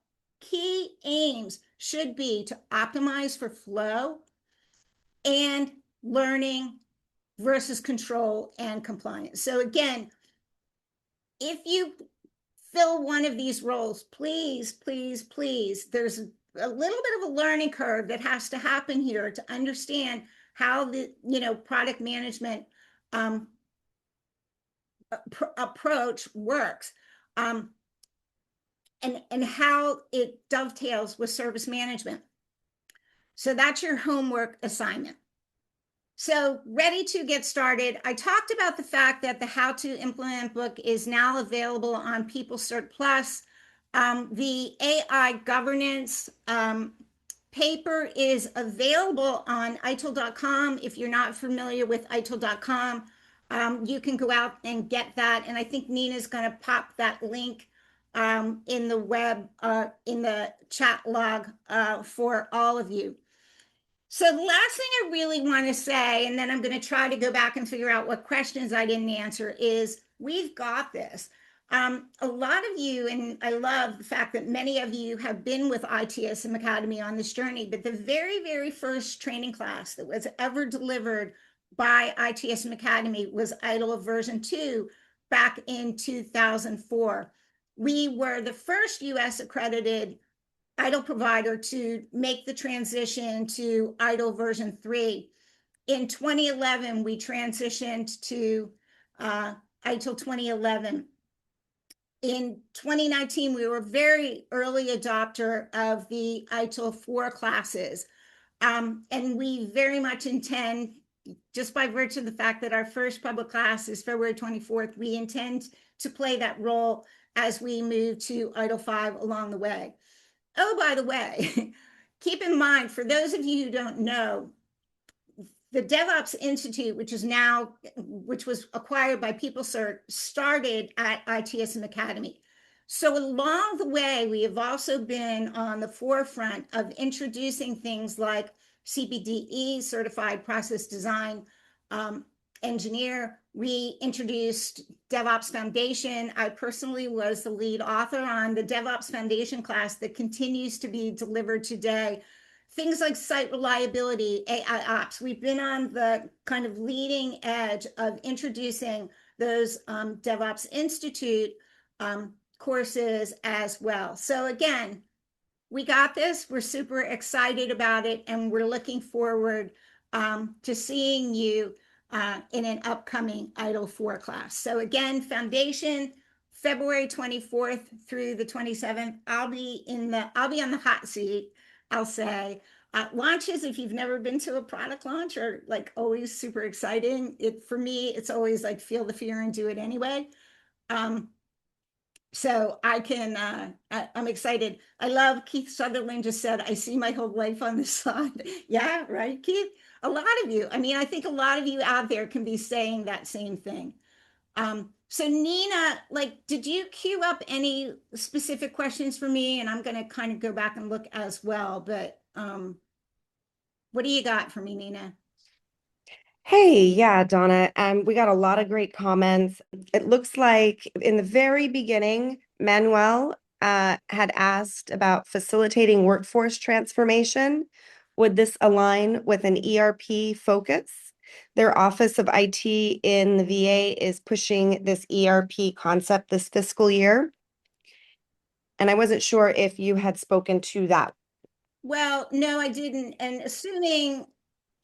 key aims should be to optimize for flow and learning versus control and compliance. So again, if you fill one of these roles, please, please, please, there's a little bit of a learning curve that has to happen here to understand how the product management approach works, and how it dovetails with service management. So that's your homework assignment. So ready to get started. I talked about the fact that the How to Implement book is now available on PeopleCert Plus. The AI governance paper is available on ITIL.com. If you're not familiar with ITIL.com, you can go out and get that. And I think Nina's going to pop that link in the web, in the chat log for all of you. So the last thing I really want to say, and then I'm going to try to go back and figure out what questions I didn't answer, is we've got this. A lot of you, and I love the fact that many of you have been with ITSM Academy on this journey, but the very, very first training class that was ever delivered by ITSM Academy was ITIL version 2 back in 2004. We were the first US accredited ITIL provider to make the transition to ITIL version 3. In 2011, we transitioned to ITIL 2011. In 2019, we were a very early adopter of the ITIL 4 classes. And we very much intend, just by virtue of the fact that our first public class is February 24th, we intend to play that role as we move to ITIL 5 along the way. Oh, by the way, keep in mind, for those of you who don't know, the DevOps Institute, which was acquired by PeopleCert, started at ITSM Academy. So along the way, we have also been on the forefront of introducing things like CPDE, Certified Process Design Engineer. We introduced DevOps Foundation. I personally was the lead author on the DevOps Foundation class that continues to be delivered today. Things like site reliability, AI ops. We've been on the kind of leading edge of introducing those DevOps Institute courses as well. So again, we got this. We're super excited about it, and we're looking forward to seeing you in an upcoming ITIL 4 class. So again, Foundation, February 24th through the 27th. I'll be on the hot seat, I'll say. Launches, if you've never been to a product launch, are like always super exciting. For me, it's always like feel the fear and do it anyway. So I'm excited. I love Keith Sutherland just said, I see my whole life on this slide. Yeah, right, Keith? A lot of you, I think a lot of you out there can be saying that same thing. So Nina, did you queue up any specific questions for me? And I'm going to kind of go back and look as well, but What do you got for me, Nina? Hey, yeah, Donna. We got a lot of great comments. It looks like in the very beginning, Manuel had asked about facilitating workforce transformation. Would this align with an ERP focus? Their Office of IT in the VA is pushing this ERP concept this fiscal year. And I wasn't sure if you had spoken to that. Well, no, I didn't. And assuming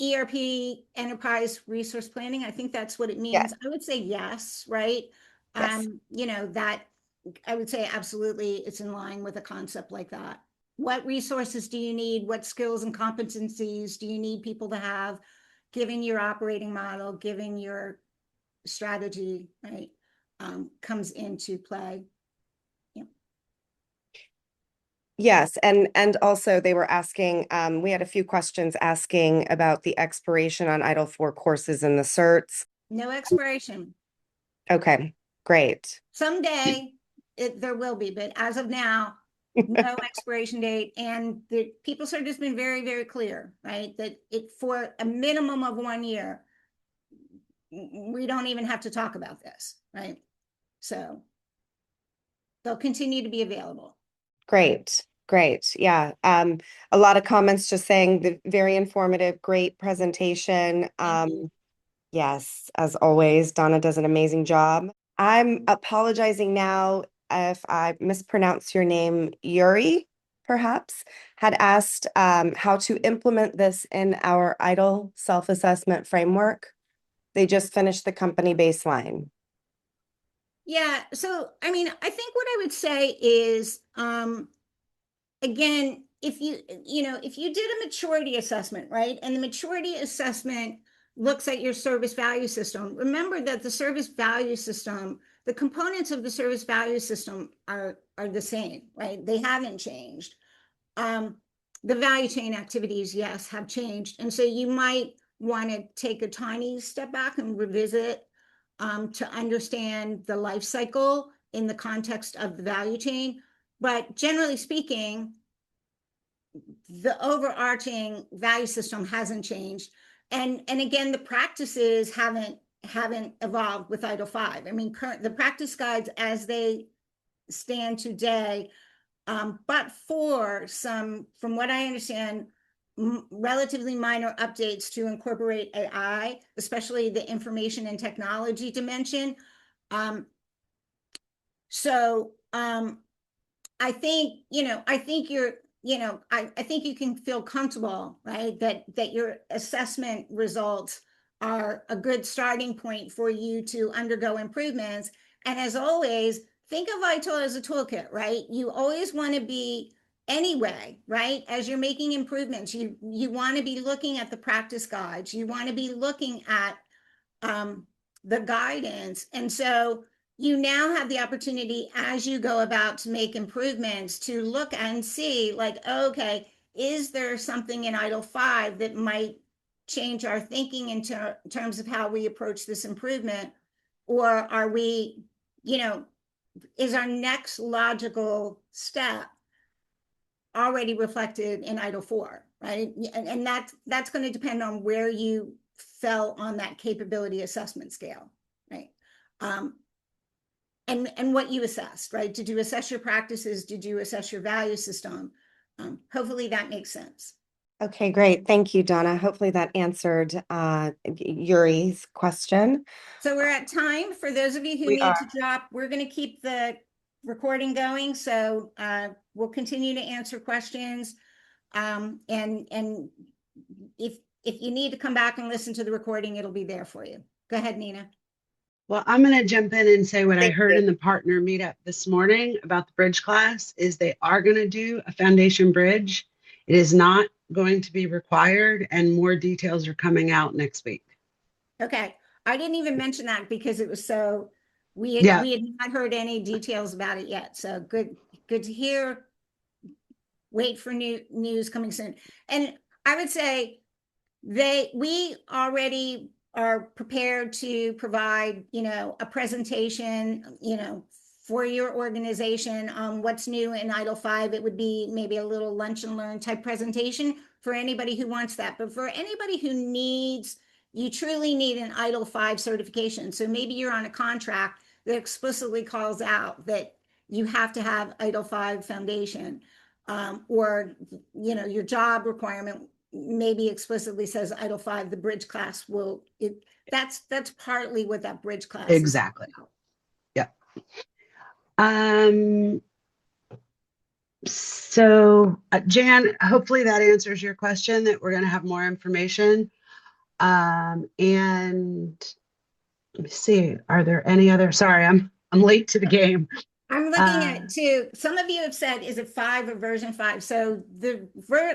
ERP, enterprise resource planning, I think that's what it Yes, means. I would say yes, right? yes. That I would say absolutely it's in line with a concept like that. What resources do you need? What skills and competencies do you need people to have, given your operating model, given your strategy, right? Comes into play. Yeah. Yes, and also they were asking, we had a few questions asking about the expiration on ITIL 4 courses and the certs. No expiration. Okay, great. Someday there will be, but as of now, no expiration date. And the People Cert has been very, very clear, right? That it for a minimum of 1 year, we don't even have to talk about this, right? So they'll continue to be available. Great, great. Yeah. A lot of comments just saying the very informative, great presentation. Thank you. Yes, as always, Donna does an amazing job. I'm apologizing now if I mispronounce your name. Yuri, perhaps, had asked how to implement this in our ITIL self-assessment framework. They just finished the company baseline. Yeah. So, I mean, I think what I would say is, again, if you did a maturity assessment, right, and the maturity assessment looks at your service value system, remember that the service value system, the components of the service value system are the same, right? They haven't changed. um, the value chain activities, yes, have changed. And so you might want to take a tiny step back and revisit, to understand the life cycle in the context of the value chain. But generally speaking, the overarching value system hasn't changed. And again, the practices haven't evolved with ITIL 5. I mean, the practice guides as they stand today, but for some, from what I understand, relatively minor updates to incorporate AI, especially the information and technology dimension. Um, so I think, I think I think you can feel comfortable, right? That your assessment results are a good starting point for you to undergo improvements. And as always, think of ITIL as a toolkit, right? You always want to be anyway, right? As you're making improvements, you want to be looking at the practice guides. You want to be looking at um, the guidance. And so you now have the opportunity as you go about to make improvements to look and see, like, okay, is there something in ITIL 5 that might change our thinking in terms of how we approach this improvement? Or are we, is our next logical step already reflected in ITIL 4, right? And that's going to depend on where you fell on that capability assessment scale, right? Um, and what you assessed, right? Did you assess your practices? Did you assess your value system? Hopefully that makes sense. Okay, great. Thank you, Donna. Hopefully that answered Yuri's question. So we're at time. For those of you who We need are. to drop, we're going to keep the recording going. So we'll continue to answer questions. And if you need to come back and listen to the recording, it'll be there for you. Go ahead, Nina. Well, I'm going to jump in and say what I Thank heard you. in the partner meetup this morning about the bridge class is they are going to do a foundation bridge. It is not going to be required, and more details are coming out next week. Okay. I didn't even mention that because it was so, Yeah. we had not heard any details about it yet. So good to hear. Wait for new news coming soon. And I would say we already are prepared to provide, a presentation, for your organization. What's new in ITIL 5, it would be maybe a little lunch and learn type presentation for anybody who wants that. But for anybody who needs, you truly need an ITIL 5 certification. So maybe you're on a contract that explicitly calls out that you have to have ITIL 5 foundation, or your job requirement maybe explicitly says ITIL 5, the bridge class will, that's partly what that bridge class Exactly. is about. So Jan, hopefully that answers your question, that we're going to have more information. And let me see, are there any other, sorry, I'm late to the game. I'm looking at too, some of you have said, is it 5 or version 5? So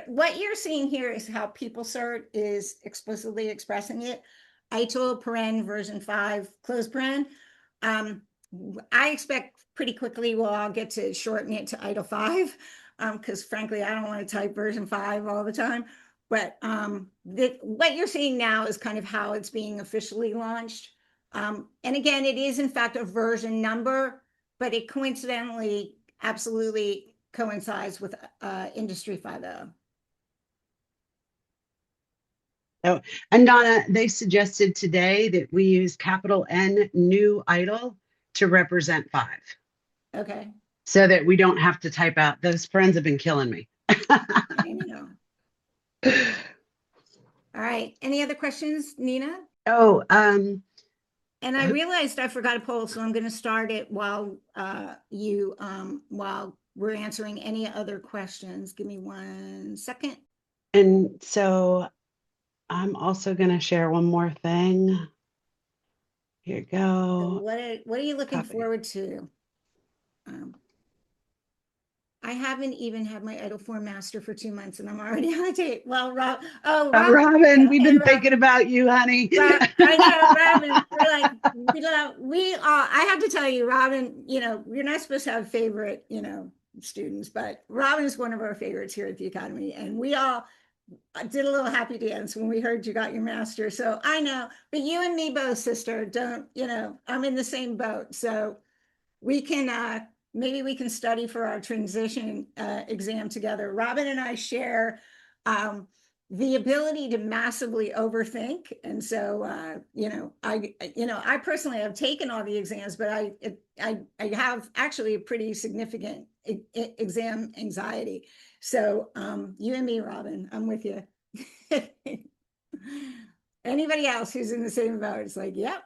what you're seeing here is how PeopleCert is explicitly expressing it. ITIL paren version 5, close paren. I expect pretty quickly we'll all get to shorten it to ITIL 5, because frankly, I don't want to type version 5 all the time. But what you're seeing now is kind of how it's being officially launched. And again, it is in fact a version number, but it coincidentally absolutely coincides with Industry 5.0. Oh, and Donna, they suggested today that we use capital N new ITIL to represent 5. Okay. So that we don't have to type out, those friends have been killing me. I know. All right. Any other questions, Nina? Oh, And I realized I forgot a poll, so I'm going to start it while while we're answering any other questions. Give me 1 second. and so I'm also going to share one more thing. Here you So go. what are you looking Copy. forward to? I haven't even had my ITIL 4 master for 2 months, and I'm already on a date. Well, Robin, we've been thinking about you, honey. I know, Robin. We're like, I have to tell you, Robin, you're not supposed to have favorite, students, but Robin is one of our favorites here at the Academy. And we all did a little happy dance when we heard you got your master. So I know, but you and me both, sister, don't, I'm in the same boat. So we can, maybe we can study for our transition exam together. Robin and I share the ability to massively overthink. And so, I personally have taken all the exams, but I have actually a pretty significant exam anxiety. So you and me, Robin, I'm with you. Anybody else who's in the same boat, it's like, yep.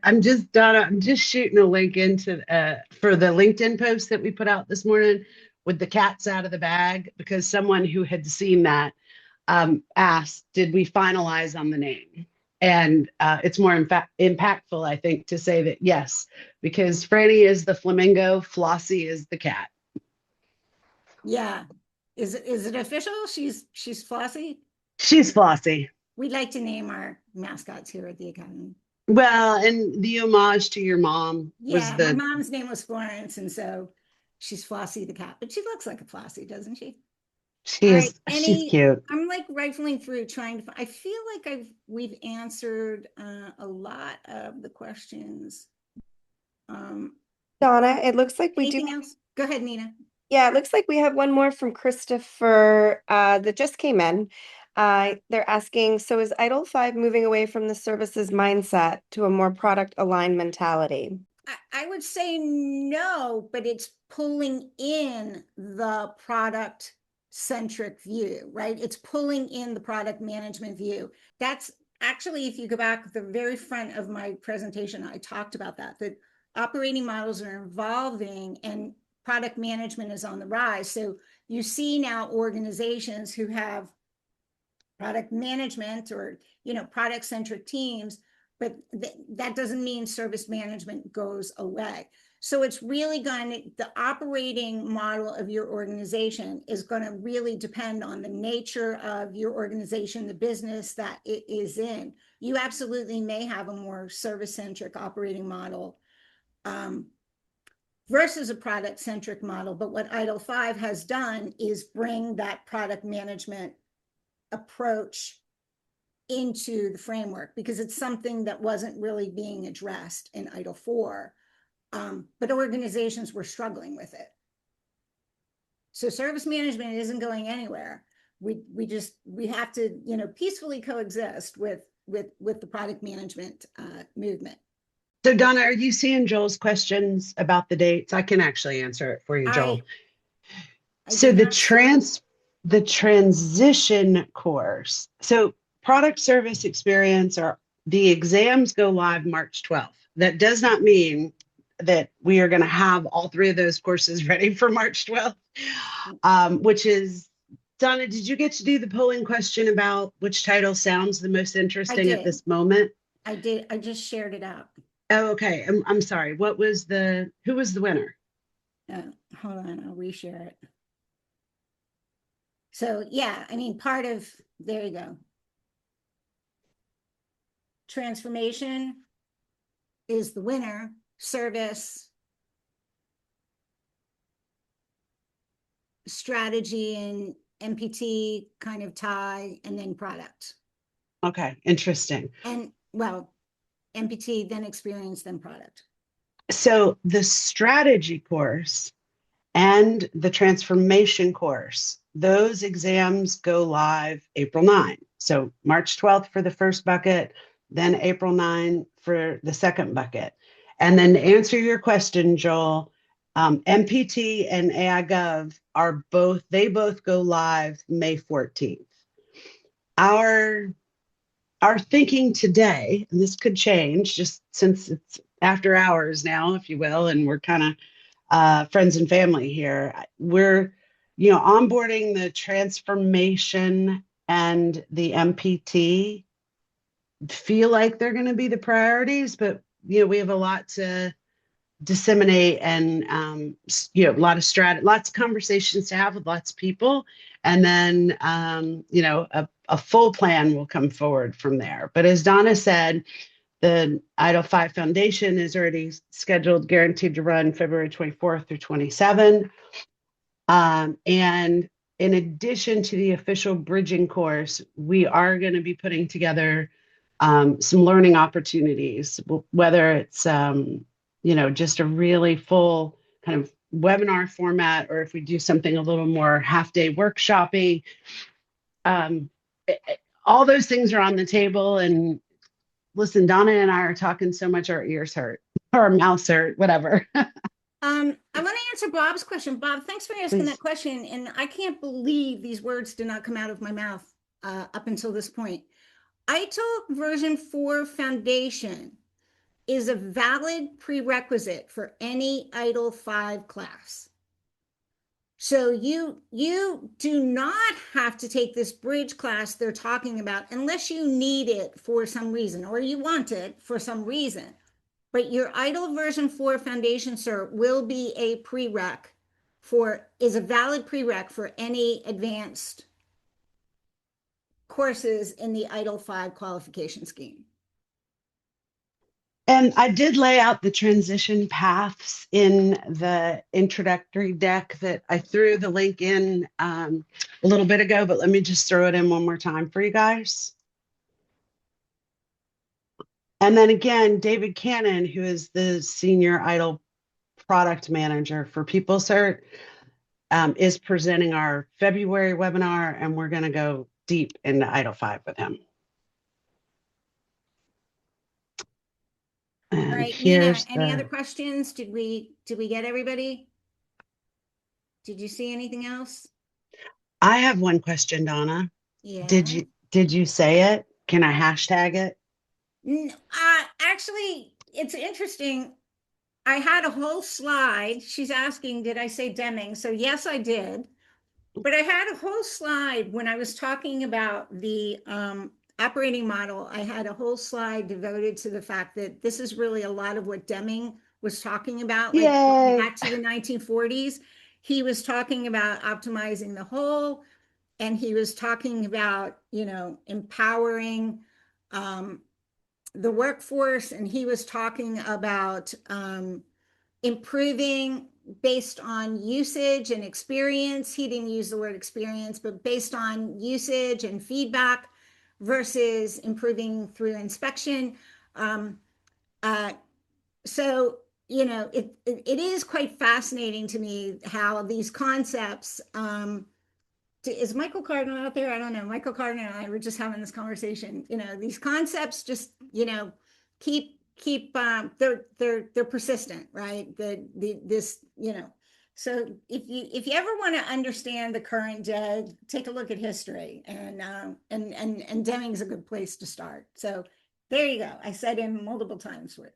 I'm just, Donna, I'm just shooting a link into for the LinkedIn post that we put out this morning with the cats out of the bag, because someone who had seen that asked, did we finalize on the name? And it's more impactful, I think, to say that yes, because Franny is the flamingo, Flossie is the cat. Yeah. Is it official? She's Flossie? She's Flossie. We'd like to name our mascots here at the Academy. Well, and the homage to your mom was my mom's name was Florence, and so she's Flossie the cat, but she looks like a Flossie, doesn't she? She's cute. I'm like rifling through trying to, I feel like we've answered a lot of the questions. Donna, it looks like we do. Anything else? Go ahead, Nina. Yeah, it looks like we have one more from Christopher that just came in. They're asking, so is ITIL 5 moving away from the services mindset to a more product aligned mentality? I would say no, but it's pulling in the product centric view, right? It's pulling in the product management view. That's actually, if you go back to the very front of my presentation, I talked about that operating models are evolving and product management is on the rise. So you see now organizations who have product management or, product centric teams, but that doesn't mean service management goes away. So it's really the operating model of your organization is going to really depend on the nature of your organization, the business that it is in. You absolutely may have a more service-centric operating model versus a product-centric model. But what ITIL 5 has done is bring that product management approach into the framework, because it's something that wasn't really being addressed in ITIL 4. But organizations were struggling with it. So service management isn't going anywhere. We have to, you know, peacefully coexist with the product management movement. So Donna, are you seeing Joel's questions about the dates? I can actually answer it for you, Joel. I So did not see- the transition course. So product service experience, are the exams go live March 12th. That does not mean that we are going to have all three of those courses ready for March 12th, which is, Donna, did you get to do the polling question about which title sounds the most interesting at this moment? I did. I just shared it out. Oh, okay. I'm sorry. Who was the winner? Hold on, I'll reshare it. So yeah, I mean, there you go. Transformation is the winner. Service, strategy, and MPT kind of tie, and then product. Okay, interesting. And well, MPT, then experience, then product. So the strategy course and the transformation course, those exams go live April 9. So March 12th for the first bucket, then April 9 for the second bucket. And then to answer your question, Joel, MPT and AI Gov they both go live May 14th. Our thinking today, and this could change just since it's after hours now, if you will, and we're kind of friends and family here. We're, onboarding the transformation and the MPT feel like they're going to be the priorities, but, we have a lot to disseminate and, lots of conversations to have with lots of people. And then, a full plan will come forward from there. But as Donna said, the ITIL 5 Foundation is already scheduled, guaranteed to run February 24th through 27. And in addition to the official bridging course, we are going to be putting together some learning opportunities, whether it's, just a really full kind of webinar format, or if we do something a little more half-day workshopping. All those things are on the table. And listen, Donna and I are talking so much our ears hurt, or our mouths hurt, whatever. I want to answer Bob's question. Bob, thanks for asking Please. that question. And I can't believe these words did not come out of my mouth up until this point. ITIL version 4 Foundation is a valid prerequisite for any ITIL 5 class. So you do not have to take this bridge class they're talking about unless you need it for some reason, or you want it for some reason. But your ITIL version 4 Foundation cert will be a valid prereq for any advanced courses in the ITIL 5 qualification scheme. And I did lay out the transition paths in the introductory deck that I threw the link in a little bit ago, but let me just throw it in one more time for you guys. And then again, David Cannon, who is the senior ITIL product manager for PeopleCert, is presenting our February webinar, and we're going to go deep into ITIL 5 with him. And all right, Nina, any other questions? Did we get everybody? Did you see anything else? I have one question, Donna. Yeah. Did you say it? Can I hashtag it? Actually, it's interesting. I had a whole slide. She's asking, did I say Deming? So yes, I did. But I had a whole slide when I was talking about the operating model. I had a whole slide devoted to the fact that this is really a lot of what Deming was talking about, like going back to the 1940s. He was talking about optimizing the whole, and he was talking about, empowering the workforce, and he was talking about improving based on usage and experience. He didn't use the word experience, but based on usage and feedback versus improving through inspection. So, you know, it is quite fascinating to me how these concepts, is Michael Cardinal out there? I don't know. Michael Cardinal and I were just having this conversation. You know, these concepts just, you know, they're persistent, right? This, you know. So if you ever want to understand the current day, take a look at history, and Deming's a good place to start. So there you go. I said him multiple times with.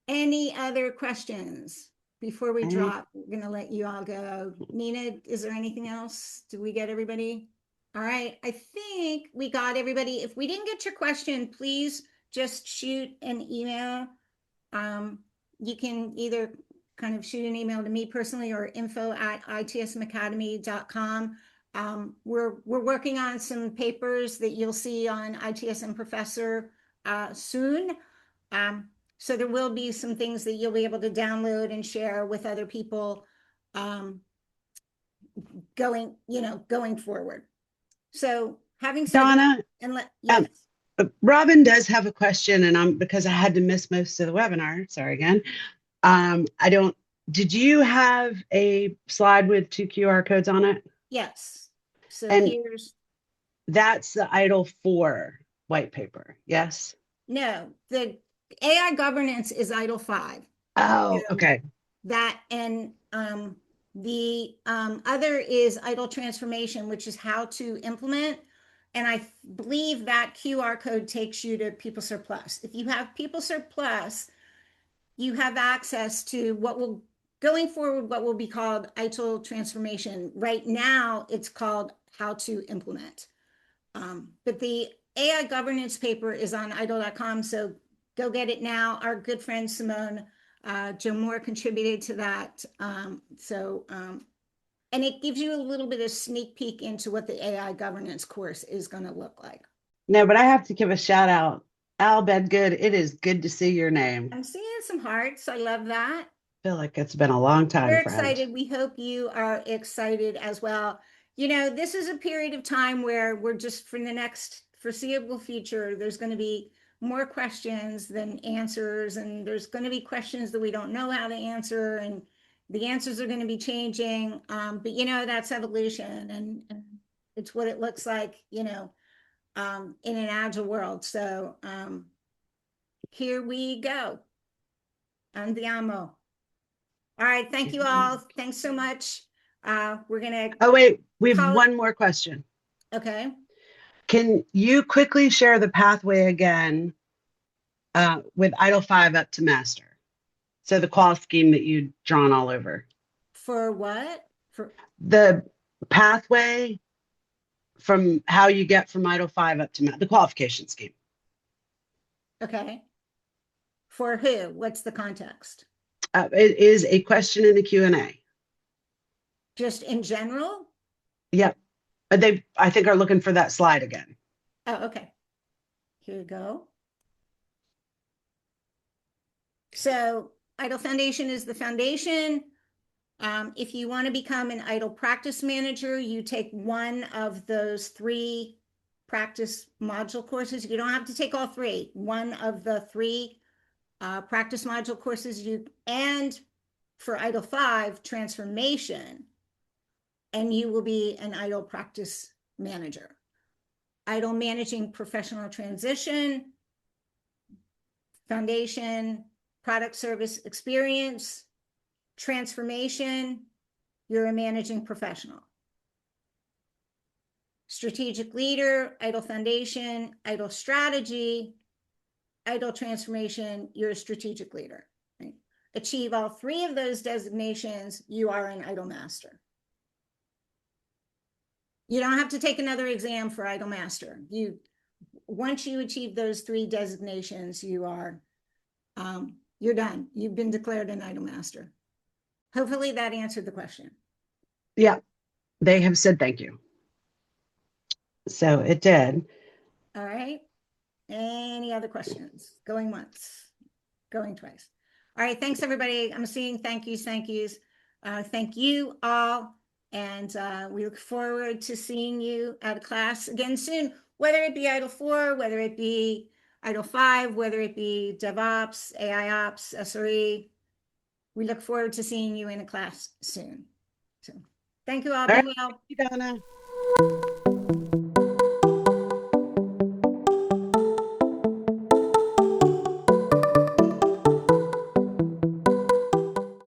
Any other questions before we drop? We're gonna let you all go. Nina, is there anything else? Did we get everybody? All right, I think we got everybody. If we didn't get your question, please just shoot an email. You can either kind of shoot an email to me personally or info@itsmacademy.com. We're working on some papers that you'll see on ITSM Professor soon. So there will be some things that you'll be able to download and share with other people going forward. So having said Donna, that, and yes. Robin does have a question, and because I had to miss most of the webinar, sorry again. Did you have a slide with 2 QR codes on it? Yes. So And that's the ITIL 4 white paper, yes? No, the AI governance is ITIL 5. Oh, okay. That and the other is ITIL transformation, which is how to implement. And I believe that QR code takes you to PeopleServe Plus. If you have PeopleServe Plus, you have access to what will be called ITIL transformation. Right now, it's called how to implement. But the AI governance paper is on ITIL.com, so go get it now. Our good friend Simone Joe Moore contributed to that. And it gives you a little bit of sneak peek into what the AI governance course is going to look like. No, but I have to give a shout out. Al Bedgood, it is good to see your name. I'm seeing some hearts. I love that. I feel like it's been a long time. We're excited. We hope you are excited as well. You know, this is a period of time where we're just, for the next foreseeable future, there's going to be more questions than answers, and there's going to be questions that we don't know how to answer, and the answers are going to be changing. But you know, that's evolution, and it's what it looks like, you know, in an agile world. So here we go. Andiamo. All right, thank you all. Thanks so much. We're gonna. Oh wait, we have one more question. Okay. Can you quickly share the pathway again with ITIL 5 up to master? So the qual scheme that you'd drawn all over. For what? For the pathway from how you get from ITIL 5 up to the qualification scheme. Okay. For who? What's the context? It is a question in the Q&A. Just in general? Yep. They, I think, are looking for that slide again. Oh, okay. Here we go. So ITIL Foundation is the foundation. If you want to become an ITIL practice manager, you take one of those 3 practice module courses. You don't have to take all 3. One of the 3 practice module courses, and for ITIL 5 transformation, and you will be an ITIL practice manager. ITIL managing professional transition, foundation, product service experience, transformation, you're a managing professional. Strategic leader, ITIL foundation, ITIL strategy, ITIL transformation, you're a strategic leader. Right? Achieve all 3 of those designations, you are an ITIL master. You don't have to take another exam for ITIL master. Once you achieve those 3 designations, you are, you're done. You've been declared an ITIL master. Hopefully that answered the question. Yeah, they have said thank you. So it did. All right. Any other questions? Going once, going twice. All right. Thanks, everybody. I'm seeing thank yous. Thank you all. And we look forward to seeing you at a class again soon, whether it be ITIL 4, whether it be ITIL 5, whether it be DevOps, AI Ops, SRE. We look forward to seeing you in a class soon. So thank you all. All Be right, well. Donna.